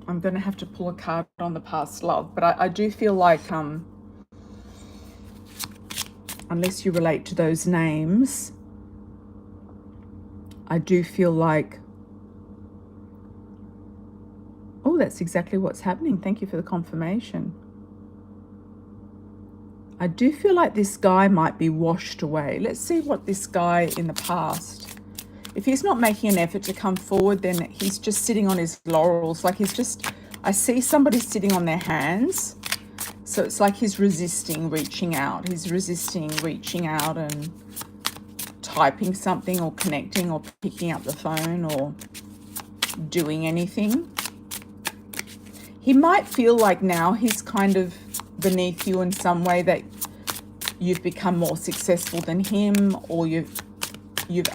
I'm going to have to pull a card on the past love, but I do feel like unless you relate to those names, I do feel like, oh, that's exactly what's happening. Thank you for the confirmation. I do feel like this guy might be washed away. Let's see what this guy in the past. If he's not making an effort to come forward, then he's just sitting on his laurels. Like he's just, I see somebody sitting on their hands. So it's like he's resisting reaching out. He's resisting reaching out and typing something or connecting or picking up the phone or doing anything. He might feel like now he's kind of beneath you in some way, that you've become more successful than him, or you've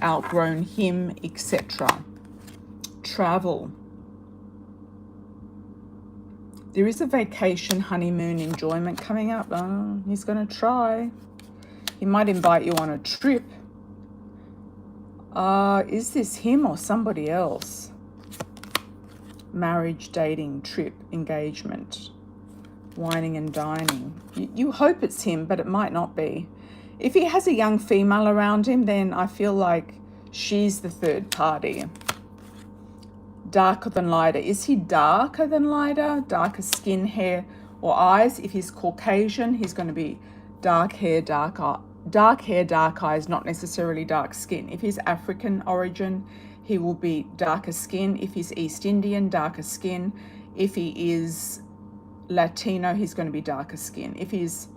outgrown him, etc. Travel. There is a vacation, honeymoon, enjoyment coming up. Oh, he's going to try. He might invite you on a trip. Is this him or somebody else? Marriage, dating, trip, engagement, wining and dining. You hope it's him, but it might not be. If he has a young female around him, then I feel like she's the third party. Darker than lighter. Is he darker than lighter? Darker skin, hair, or eyes? If he's Caucasian, he's going to be dark hair, dark eyes, not necessarily dark skin. If he's African origin, he will be darker skin. If he's East Indian, darker skin. If he is Latino, he's going to be darker skin. If he's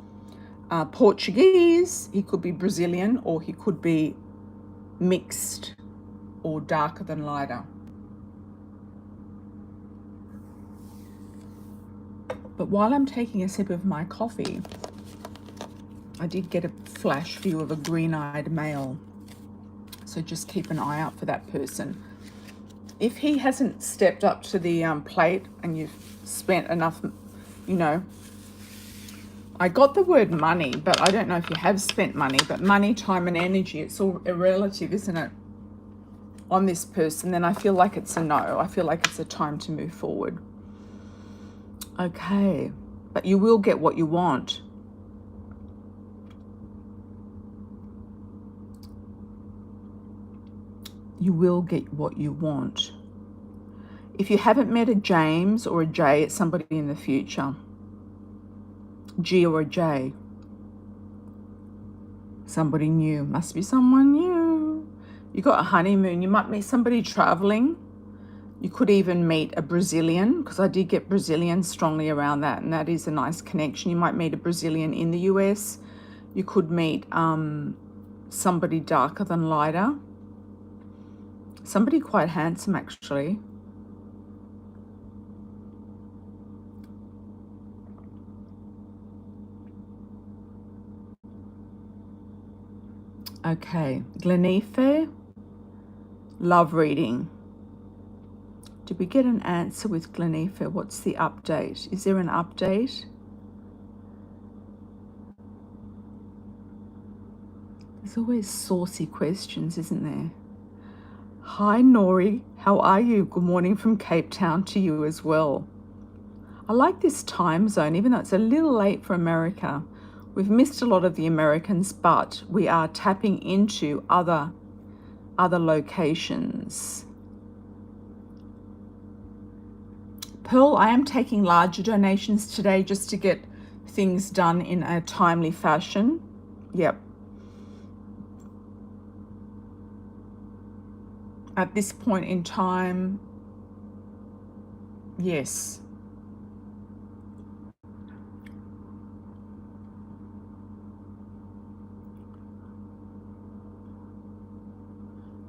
Portuguese, he could be Brazilian, or he could be mixed or darker than lighter. But while I'm taking a sip of my coffee, I did get a flash view of a green-eyed male. So just keep an eye out for that person. If he hasn't stepped up to the plate and you've spent enough, you know, I got the word money, but I don't know if you have spent money, but money, time and energy, it's all relative, isn't it, on this person, then I feel like it's a no. I feel like it's a time to move forward. Okay, but you will get what you want. You will get what you want. If you haven't met a James or a J, it's somebody in the future. G or a J. Somebody new. Must be someone new. You got a honeymoon. You might meet somebody traveling. You could even meet a Brazilian, because I did get Brazilian strongly around that, and that is a nice connection. You might meet a Brazilian in the US. You could meet somebody darker than lighter. Somebody quite handsome, actually. Okay, Glenifer, love reading. Did we get an answer with Glenifer? What's the update? Is there an update? There's always saucy questions, isn't there? Hi, Nori. How are you? Good morning from Cape Town to you as well. I like this time zone, even though it's a little late for America. We've missed a lot of the Americans, but we are tapping into other locations. Pearl, I am taking larger donations today just to get things done in a timely fashion. Yep. At this point in time, yes.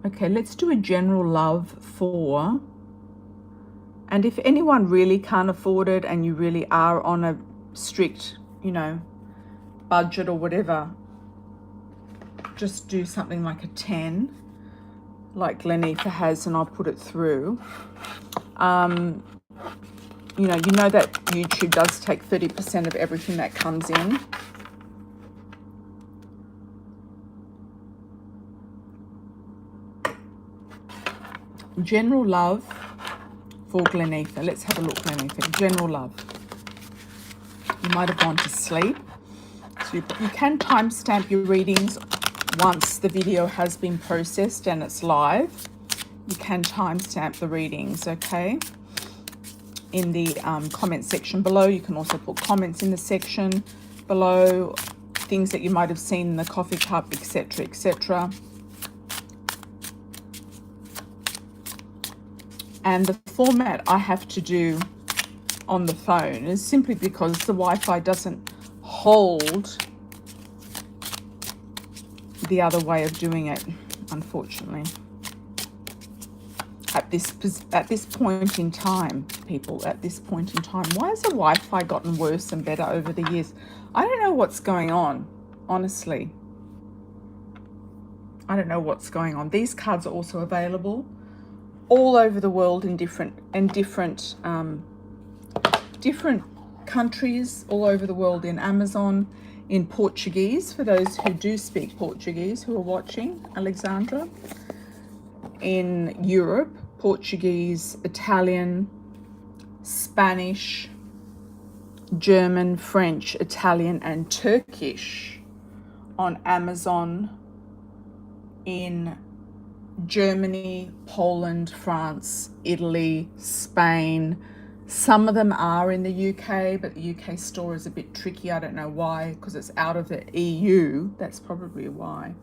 Okay, let's do a general love for, and if anyone really can't afford it and you really are on a strict, you know, budget or whatever, just do something like a 10, like Glenifer has, and I'll put it through. You know that YouTube does take 30% of everything that comes in. General love for Glenifer. Let's have a look, Glenifer. General love. You might have gone to sleep. So you can timestamp your readings once the video has been processed and it's live. You can timestamp the readings, okay? In the comment section below. You can also put comments in the section below, things that you might have seen in the coffee cup, etc., etc. And the format I have to do on the phone is simply because the Wi-Fi doesn't hold the other way of doing it, unfortunately. At this point in time, people, at this point in time. Why has the Wi-Fi gotten worse and better over the years? I don't know what's going on, honestly. I don't know what's going on. These cards are also available all over the world in different countries all over the world, in Amazon, in Portuguese, for those who do speak Portuguese who are watching, Alexandra, in Europe, Portuguese, Italian, Spanish, German, French, Italian, and Turkish on Amazon, in Germany, Poland, France, Italy, Spain. Some of them are in the UK, but the UK store is a bit tricky. I don't know why, because it's out of the EU. That's probably why.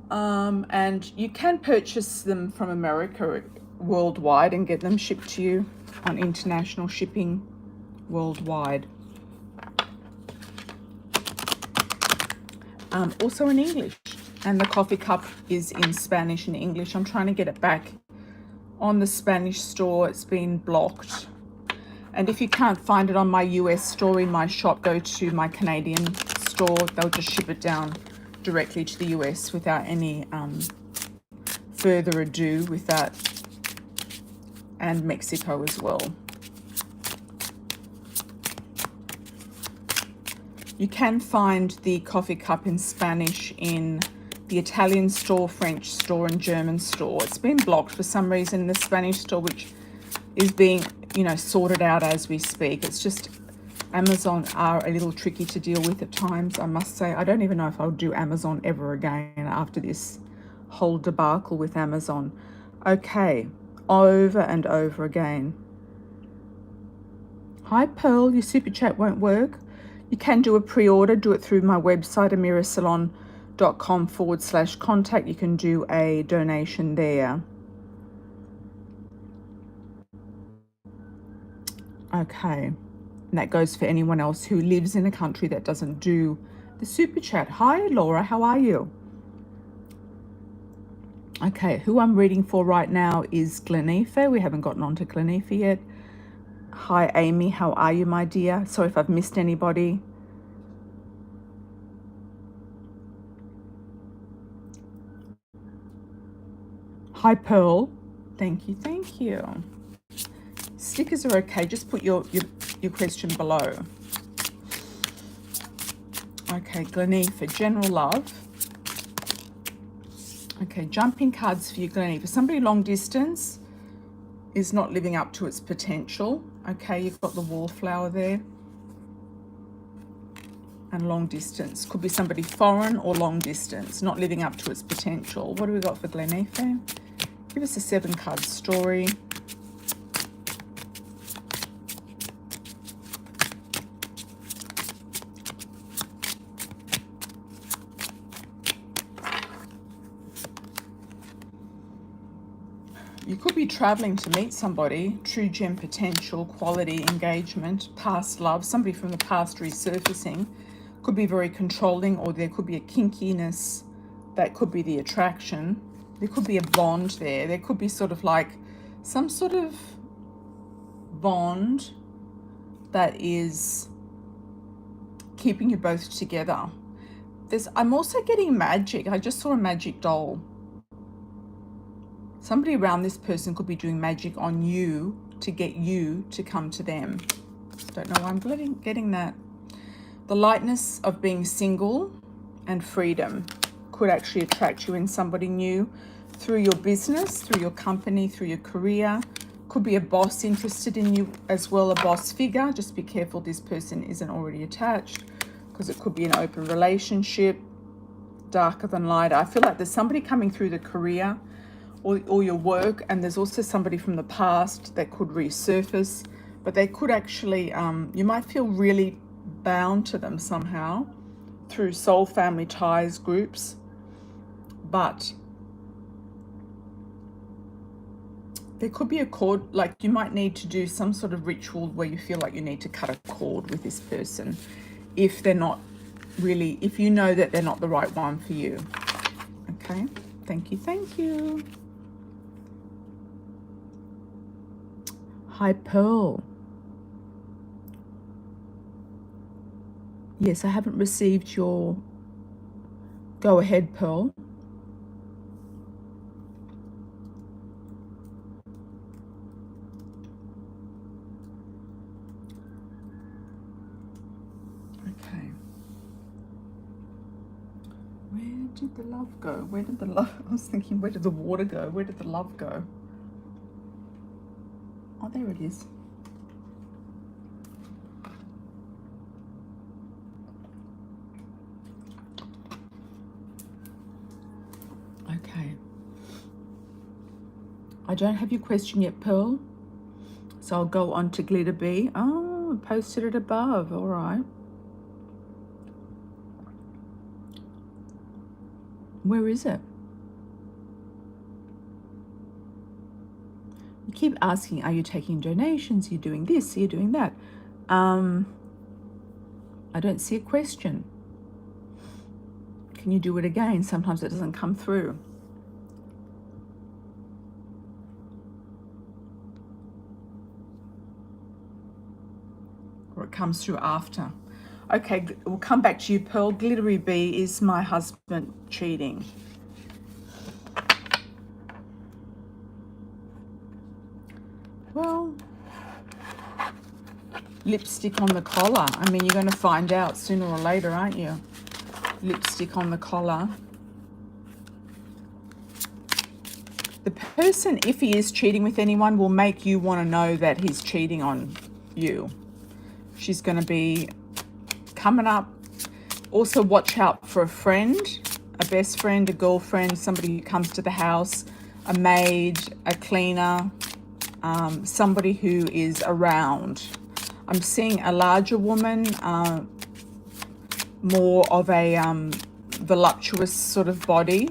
And you can purchase them from America worldwide and get them shipped to you on international shipping worldwide. Also in English. And the coffee cup is in Spanish and English. I'm trying to get it back on the Spanish store. It's been blocked. And if you can't find it on my US store in my shop, go to my Canadian store. They'll just ship it down directly to the US without any further ado with that. And Mexico as well. You can find the coffee cup in Spanish in the Italian store, French store, and German store. It's been blocked for some reason in the Spanish store, which is being, sorted out as we speak. It's just Amazon are a little tricky to deal with at times, I must say. I don't even know if I'll do Amazon ever again after this whole debacle with Amazon. Okay, over and over again. Hi Pearl, your super chat won't work. You can do a pre-order, do it through my website, amirasalon.com/contact. You can do a donation there. Okay, and that goes for anyone else who lives in a country that doesn't do the super chat. Hi Laura, how are you? Okay, who I'm reading for right now is Glenifer. We haven't gotten on to Glenifer yet. Hi Amy, how are you, my dear? Sorry if I've missed anybody. Hi Pearl. Thank you, thank you. Stickers are okay, just put your question below. Okay, Glenifer, general love. Okay, jumping cards for you, Glenifer. Somebody long distance is not living up to its potential. Okay, you've got the wallflower there. And long distance. Could be somebody foreign or long distance, not living up to its potential. What do we got for Glenifer? Give us a 7-card story. You could be traveling to meet somebody, true gem potential, quality, engagement, past love, somebody from the past resurfacing. Could be very controlling, or there could be a kinkiness that could be the attraction. There could be a bond there. There could be sort of like some sort of bond that is keeping you both together. I'm also getting magic. I just saw a magic doll. Somebody around this person could be doing magic on you to get you to come to them. Don't know why I'm getting that. The lightness of being single and freedom could actually attract you in somebody new through your business, through your company, through your career. Could be a boss interested in you as well, a boss figure. Just be careful this person isn't already attached, because it could be an open relationship, darker than lighter. I feel like there's somebody coming through the career or your work, and there's also somebody from the past that could resurface, but they could actually, you might feel really bound to them somehow through soul family ties groups, but There could be a cord, like you might need to do some sort of ritual where you feel like you need to cut a cord with this person if they're not really, if you know that they're not the right one for you. Okay, thank you, thank you. Hi, Pearl. Yes, I haven't received your go ahead, Pearl. Okay. Where did the love go? Where did the love, I was thinking, where did the water go? Where did the love go? Oh, there it is. Okay. I don't have your question yet, Pearl. So I'll go on to Glitter B. Oh, I posted it above. All right. Where is it? You keep asking, are you taking donations? Are you doing this? Are you doing that? I don't see a question. Can you do it again? Sometimes it doesn't come through. Or it comes through after. Okay, we'll come back to you, Pearl. Glittery B, is my husband cheating? Well, lipstick on the collar. I mean, you're going to find out sooner or later, aren't you? Lipstick on the collar. The person, if he is cheating with anyone, will make you want to know that he's cheating on you. She's going to be coming up. Also, watch out for a friend, a best friend, a girlfriend, somebody who comes to the house, a maid, a cleaner, somebody who is around. I'm seeing a larger woman, more of a voluptuous sort of body.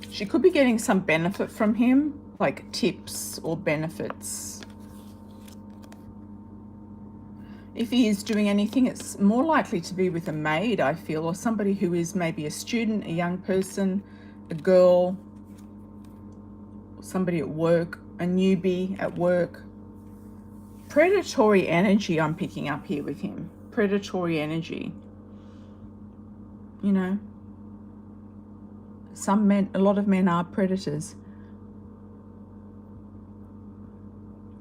She could be getting some benefit from him, like tips or benefits. If he is doing anything, it's more likely to be with a maid, I feel, or somebody who is maybe a student, a young person, a girl, somebody at work, a newbie at work. Predatory energy I'm picking up here with him. Predatory energy. You know, some men, a lot of men are predators.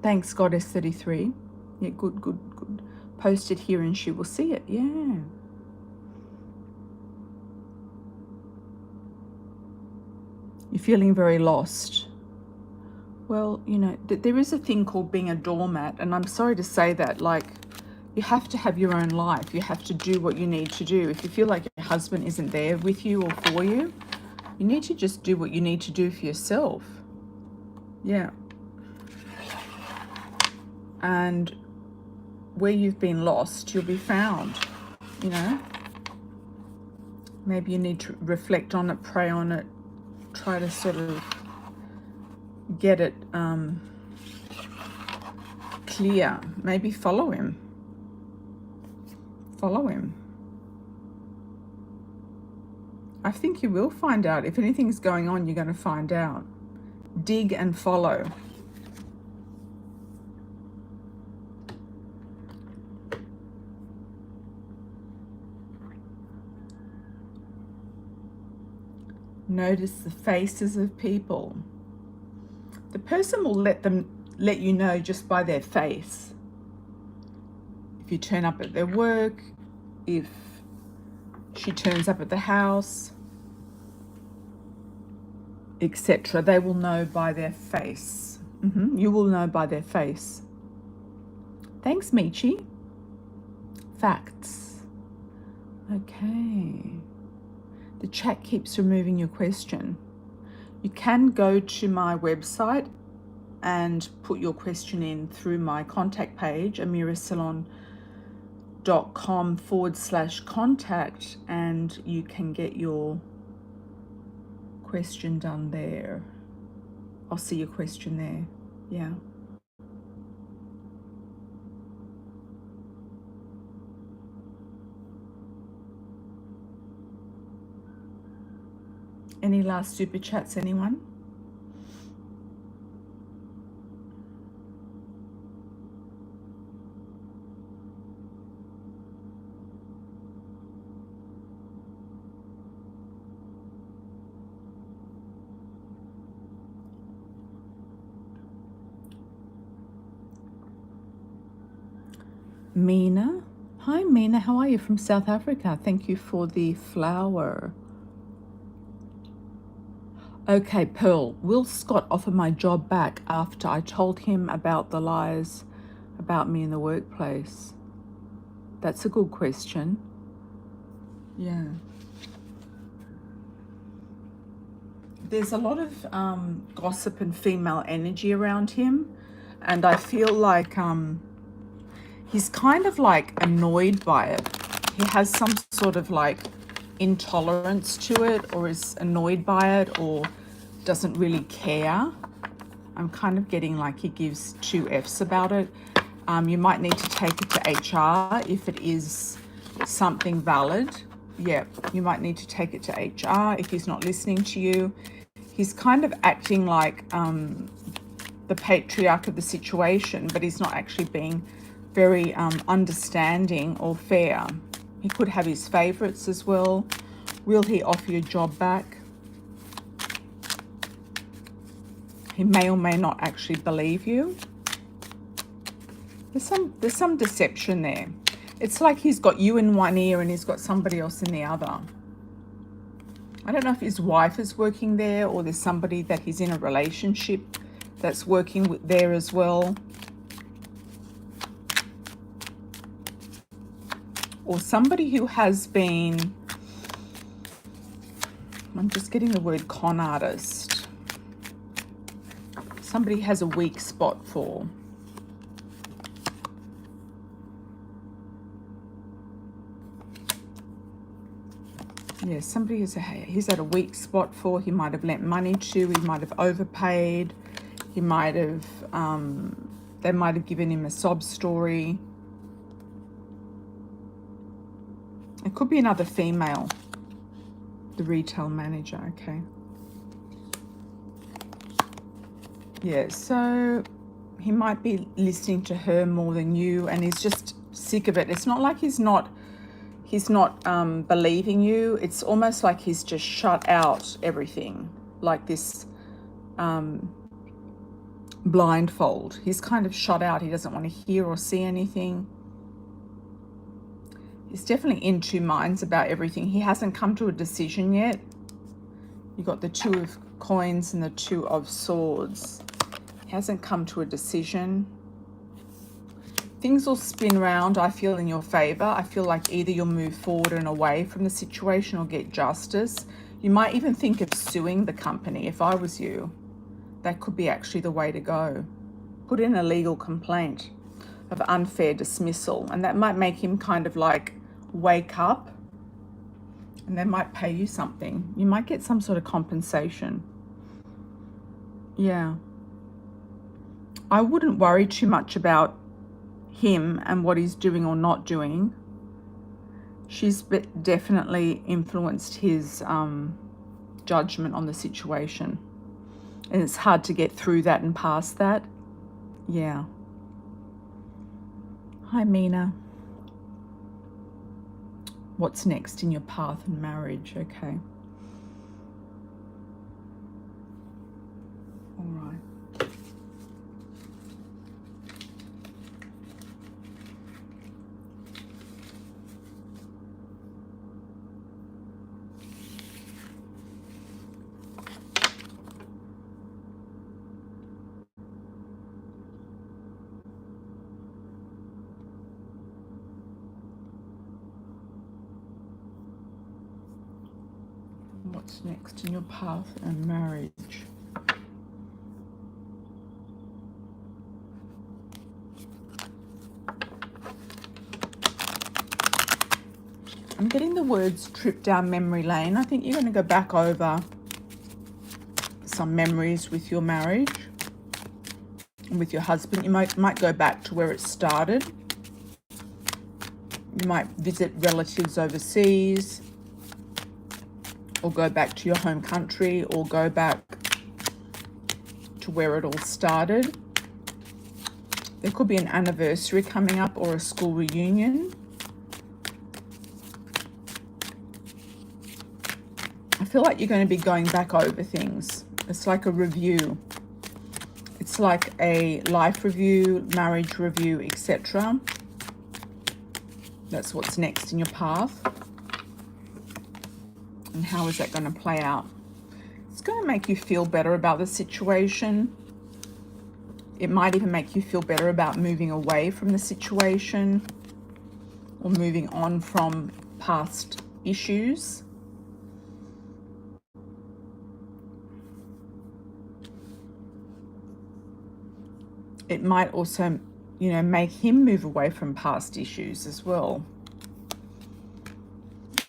Thanks, Goddess 33. Yeah, good, good, good. Post it here and she will see it. Yeah. You're feeling very lost. Well, you know, there is a thing called being a doormat, and I'm sorry to say that, like, you have to have your own life. You have to do what you need to do. If you feel like your husband isn't there with you or for you, you need to just do what you need to do for yourself. Yeah. And where you've been lost, you'll be found, you know. Maybe you need to reflect on it, pray on it, try to sort of get it clear. Maybe follow him. Follow him. I think you will find out. If anything's going on, you're going to find out. Dig and follow. Notice the faces of people. The person will let you know just by their face. If you turn up at their work, if she turns up at the house, etc. They will know by their face. You will know by their face. Thanks, Michi. Facts. Okay. The chat keeps removing your question. You can go to my website and put your question in through my contact page, amirasalon.com/contact, and you can get your question done there. I'll see your question there. Yeah. Any last super chats, anyone? Mina. Hi, Mina. How are you from South Africa? Thank you for the flower. Okay, Pearl. Will Scott offer my job back after I told him about the lies about me in the workplace? That's a good question. Yeah. There's a lot of gossip and female energy around him, and I feel like he's kind of like annoyed by it. He has some sort of like intolerance to it, or is annoyed by it, or doesn't really care. I'm kind of getting like he gives two F's about it. You might need to take it to HR if it is something valid. Yeah, you might need to take it to HR if he's not listening to you. He's kind of acting like the patriarch of the situation, but he's not actually being very understanding or fair. He could have his favorites as well. Will he offer your job back? He may or may not actually believe you. There's some deception there. It's like he's got you in one ear and he's got somebody else in the other. I don't know if his wife is working there, or there's somebody that he's in a relationship that's working there as well. Or somebody who has been, I'm just getting the word con artist. Somebody has a weak spot for. Yeah, somebody he's had a weak spot for. He might have lent money to, he might have overpaid, he might have, they might have given him a sob story. It could be another female, the retail manager, okay. Yeah, so he might be listening to her more than you, and he's just sick of it. It's not like he's not believing you. It's almost like he's just shut out everything, like this blindfold. He's kind of shut out. He doesn't want to hear or see anything. He's definitely in two minds about everything. He hasn't come to a decision yet. You got the Two of Coins and the Two of Swords. He hasn't come to a decision. Things will spin around, I feel, in your favor. I feel like either you'll move forward and away from the situation or get justice. You might even think of suing the company. If I was you, that could be actually the way to go. Put in a legal complaint of unfair dismissal, and that might make him kind of like wake up, and they might pay you something. You might get some sort of compensation. Yeah. I wouldn't worry too much about him and what he's doing or not doing. She's definitely influenced his judgment on the situation, and it's hard to get through that and past that. Yeah. Hi, Mina. What's next in your path and marriage? Okay. All right. What's next in your path and marriage? I'm getting the words trip down memory lane. I think you're going to go back over some memories with your marriage and with your husband. You might go back to where it started. You might visit relatives overseas, or go back to your home country, or go back to where it all started. There could be an anniversary coming up or a school reunion. I feel like you're going to be going back over things. It's like a review. It's like a life review, marriage review, etc. That's what's next in your path. And how is that going to play out? It's going to make you feel better about the situation. It might even make you feel better about moving away from the situation or moving on from past issues. It might also, you know, make him move away from past issues as well.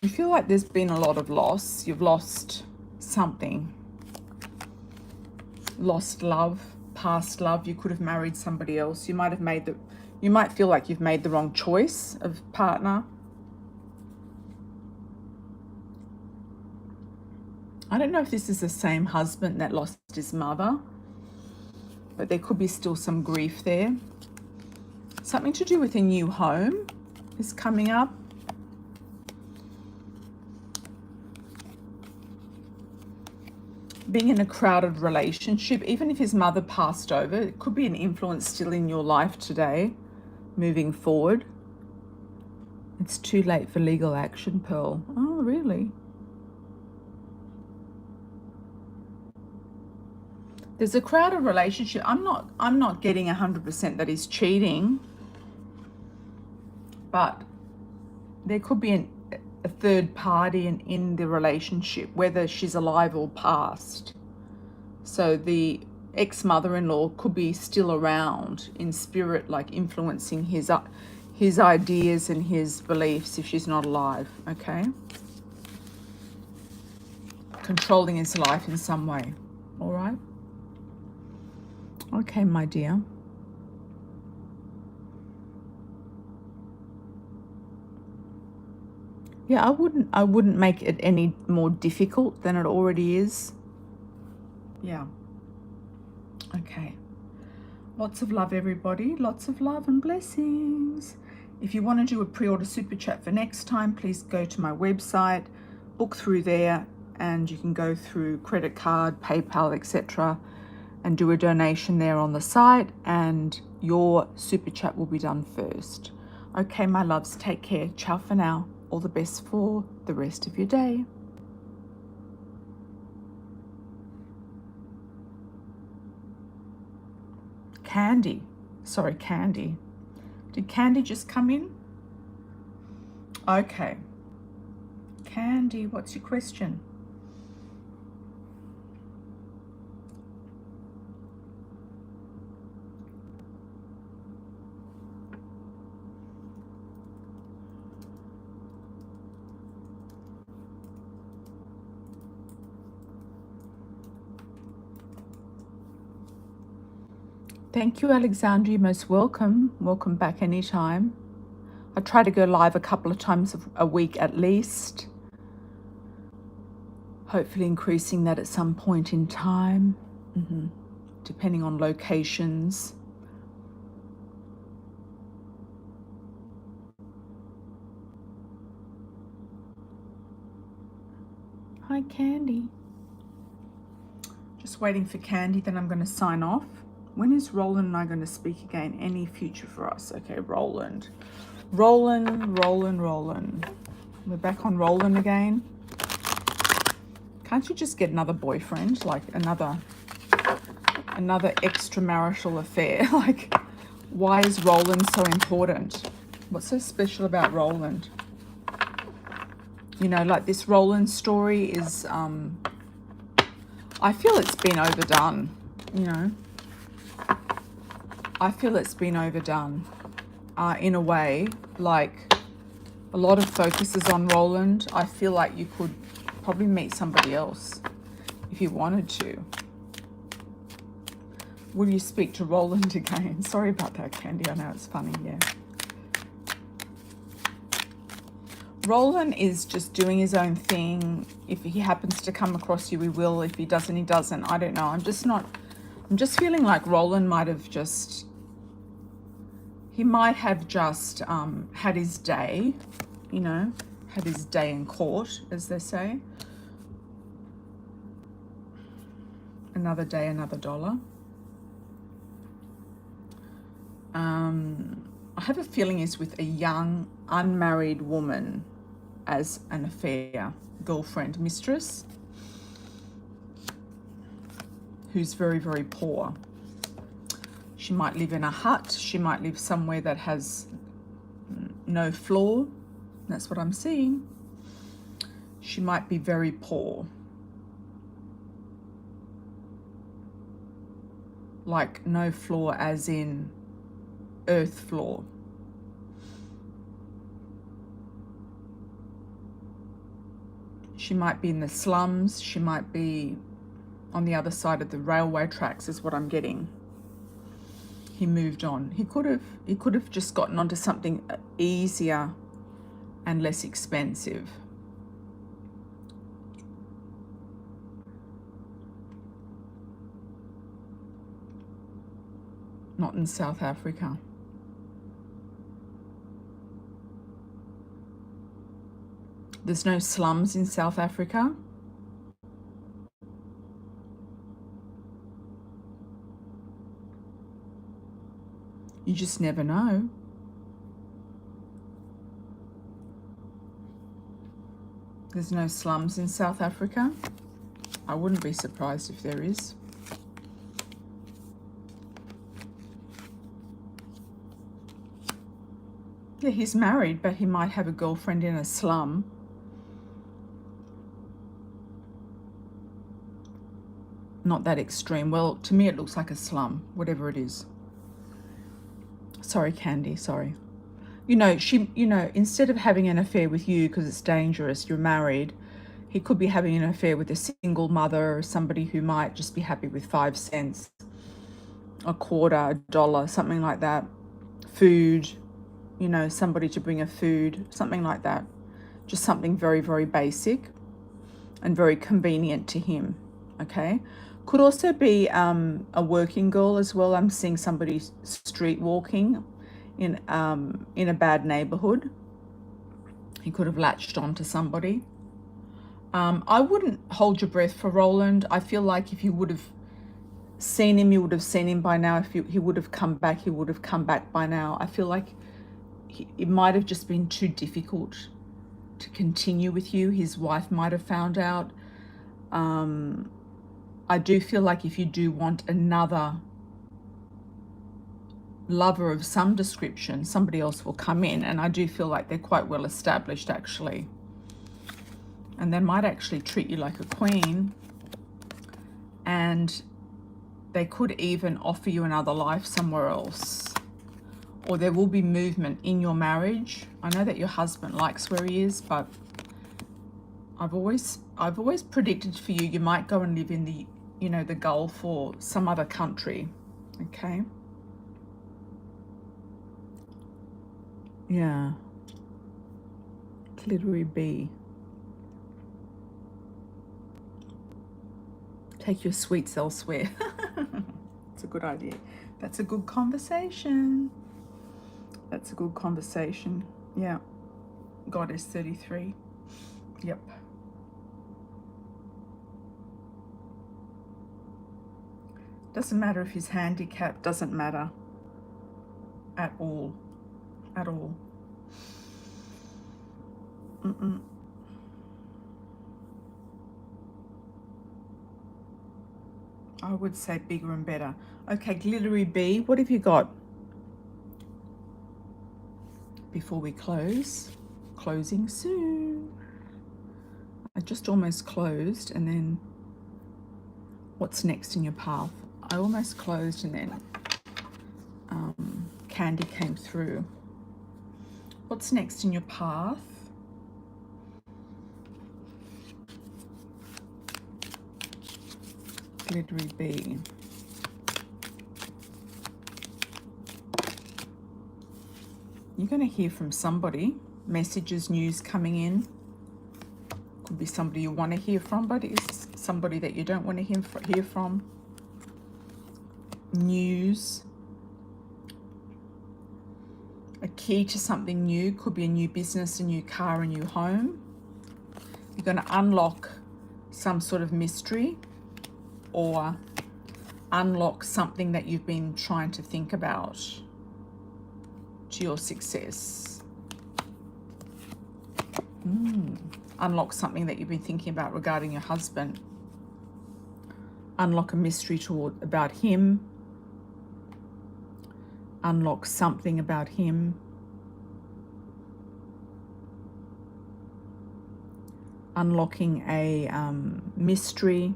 You feel like there's been a lot of loss. You've lost something. Lost love, past love. You could have married somebody else. You might feel like you've made the wrong choice of partner. I don't know if this is the same husband that lost his mother, but there could be still some grief there. Something to do with a new home is coming up. Being in a crowded relationship, even if his mother passed over, it could be an influence still in your life today, moving forward. It's too late for legal action, Pearl. Oh, really? There's a crowded relationship. I'm not getting 100% that he's cheating, but there could be a third party in the relationship, whether she's alive or passed. So the ex-mother-in-law could be still around in spirit, like influencing his ideas and his beliefs if she's not alive, okay? Controlling his life in some way, all right? Okay, my dear. Yeah, I wouldn't make it any more difficult than it already is. Yeah. Okay. Lots of love, everybody. Lots of love and blessings. If you want to do a pre-order super chat for next time, please go to my website, book through there, and you can go through credit card, PayPal, etc., and do a donation there on the site, and your super chat will be done first. Okay, my loves, take care. Ciao for now. All the best for the rest of your day. Candy. Sorry, Candy. Did Candy just come in? Okay. Candy, what's your question? Thank you, Alexandra. You're most welcome. Welcome back anytime. I try to go live a couple of times a week at least. Hopefully increasing that at some point in time, depending on locations. Hi, Candy. Just waiting for Candy, then I'm going to sign off. When is Roland and I going to speak again? Any future for us? Okay, Roland. Roland. We're back on Roland again. Can't you just get another boyfriend? Like another extramarital affair? Like, why is Roland so important? What's so special about Roland? You know, like this Roland story is, I feel it's been overdone, you know. I feel it's been overdone in a way. Like, a lot of focus is on Roland. I feel like you could probably meet somebody else if you wanted to. Will you speak to Roland again? Sorry about that, Candy. I know it's funny, yeah. Roland is just doing his own thing. If he happens to come across you, he will. If he doesn't, he doesn't. I don't know. I'm just feeling like Roland might have just, he might have just had his day, you know, had his day in court, as they say. Another day, another dollar. I have a feeling he's with a young, unmarried woman as an affair, girlfriend, mistress, who's very, very poor. She might live in a hut. She might live somewhere that has no floor. That's what I'm seeing. She might be very poor. Like no floor as in earth floor. She might be in the slums. She might be on the other side of the railway tracks is what I'm getting. He moved on. He could have just gotten onto something easier and less expensive. Not in South Africa. There's no slums in South Africa. You just never know. There's no slums in South Africa. I wouldn't be surprised if there is. Yeah, he's married, but he might have a girlfriend in a slum. Not that extreme. Well, to me it looks like a slum, whatever it is. Sorry, Candy, sorry. You know, instead of having an affair with you because it's dangerous, you're married, he could be having an affair with a single mother or somebody who might just be happy with 5 cents, a quarter, a dollar, something like that. Food, you know, somebody to bring a food, something like that. Just something very, very basic and very convenient to him, okay? Could also be a working girl as well. I'm seeing somebody street walking in a bad neighborhood. He could have latched onto somebody. I wouldn't hold your breath for Roland. I feel like if you would have seen him, you would have seen him by now. If he would have come back, he would have come back by now. I feel like it might have just been too difficult to continue with you. His wife might have found out. I do feel like if you do want another lover of some description, somebody else will come in, and I do feel like they're quite well established actually. And they might actually treat you like a queen, and they could even offer you another life somewhere else. Or there will be movement in your marriage. I know that your husband likes where he is, but I've always predicted for you, you might go and live in the, you know, the Gulf or some other country, okay? Yeah. Glittery B. Take your sweets elsewhere. It's a good idea. That's a good conversation. That's a good conversation. Yeah. Goddess 33. Yep. Doesn't matter if he's handicapped. Doesn't matter. At all. At all. I would say bigger and better. Okay, Glittery B, what have you got? Before we close. Closing soon. I just almost closed, and then what's next in your path? I almost closed, and then Candy came through. What's next in your path? Glittery B. You're going to hear from somebody. Messages, news coming in. Could be somebody you want to hear from, but it's somebody that you don't want to hear from. News. A key to something new. Could be a new business, a new car, a new home. You're going to unlock some sort of mystery or unlock something that you've been trying to think about to your success. Unlock something that you've been thinking about regarding your husband. Unlock a mystery about him. Unlock something about him. Unlocking a mystery.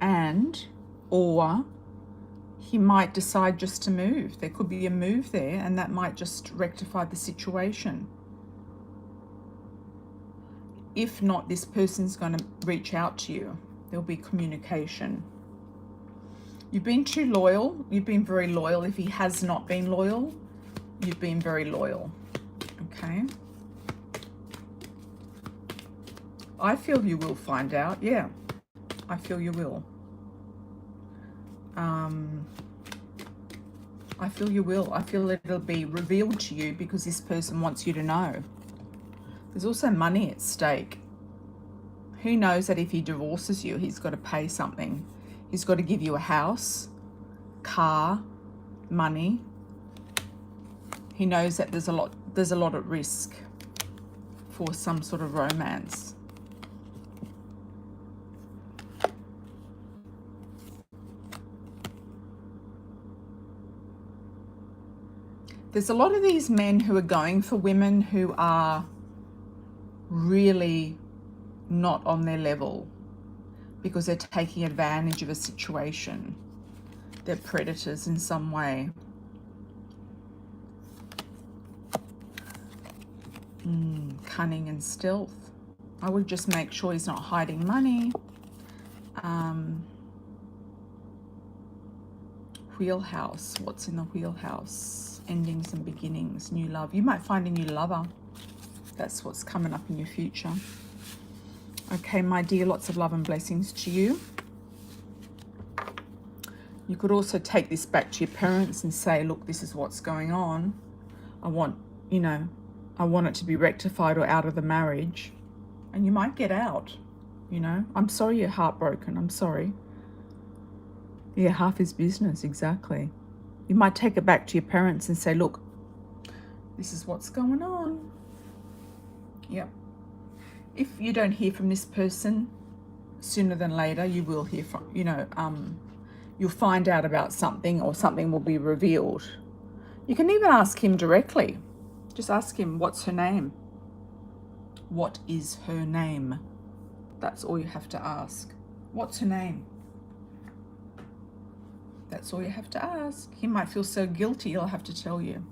And, or he might decide just to move. There could be a move there, and that might just rectify the situation. If not, this person's going to reach out to you. There'll be communication. You've been too loyal. You've been very loyal. If he has not been loyal, you've been very loyal. Okay. I feel you will find out. Yeah, I feel you will. I feel you will. I feel it'll be revealed to you because this person wants you to know. There's also money at stake. Who knows that if he divorces you, he's got to pay something. He's got to give you a house, car, money. He knows that there's a lot at risk for some sort of romance. There's a lot of these men who are going for women who are really not on their level because they're taking advantage of a situation. They're predators in some way. Cunning and stealth. I would just make sure he's not hiding money. Wheelhouse. What's in the wheelhouse? Endings and beginnings, new love. You might find a new lover. That's what's coming up in your future. Okay, my dear, lots of love and blessings to you. You could also take this back to your parents and say, look, this is what's going on. I want it to be rectified or out of the marriage. And you might get out, I'm sorry you're heartbroken. I'm sorry. Yeah, half is business, exactly. You might take it back to your parents and say, look, this is what's going on. Yep. If you don't hear from this person sooner than later, you will hear from, you'll find out about something or something will be revealed. You can even ask him directly. Just ask him, what's her name? What is her name? That's all you have to ask. What's her name? That's all you have to ask. He might feel so guilty, he'll have to tell you.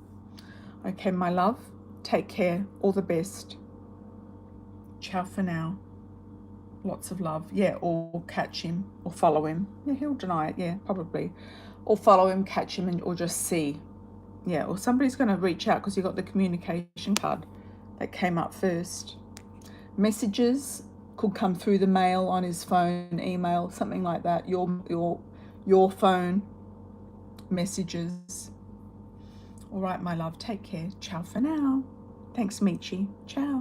Okay, my love, take care. All the best. Ciao for now. Lots of love. Yeah, or catch him or follow him. Yeah, he'll deny it. Yeah, probably. Or follow him, catch him, or just see. Yeah, or somebody's going to reach out because you got the communication card that came up first. Messages could come through the mail, on his phone, email, something like that. Your phone, messages. All right, my love, take care. Ciao for now. Thanks, Michi. Ciao.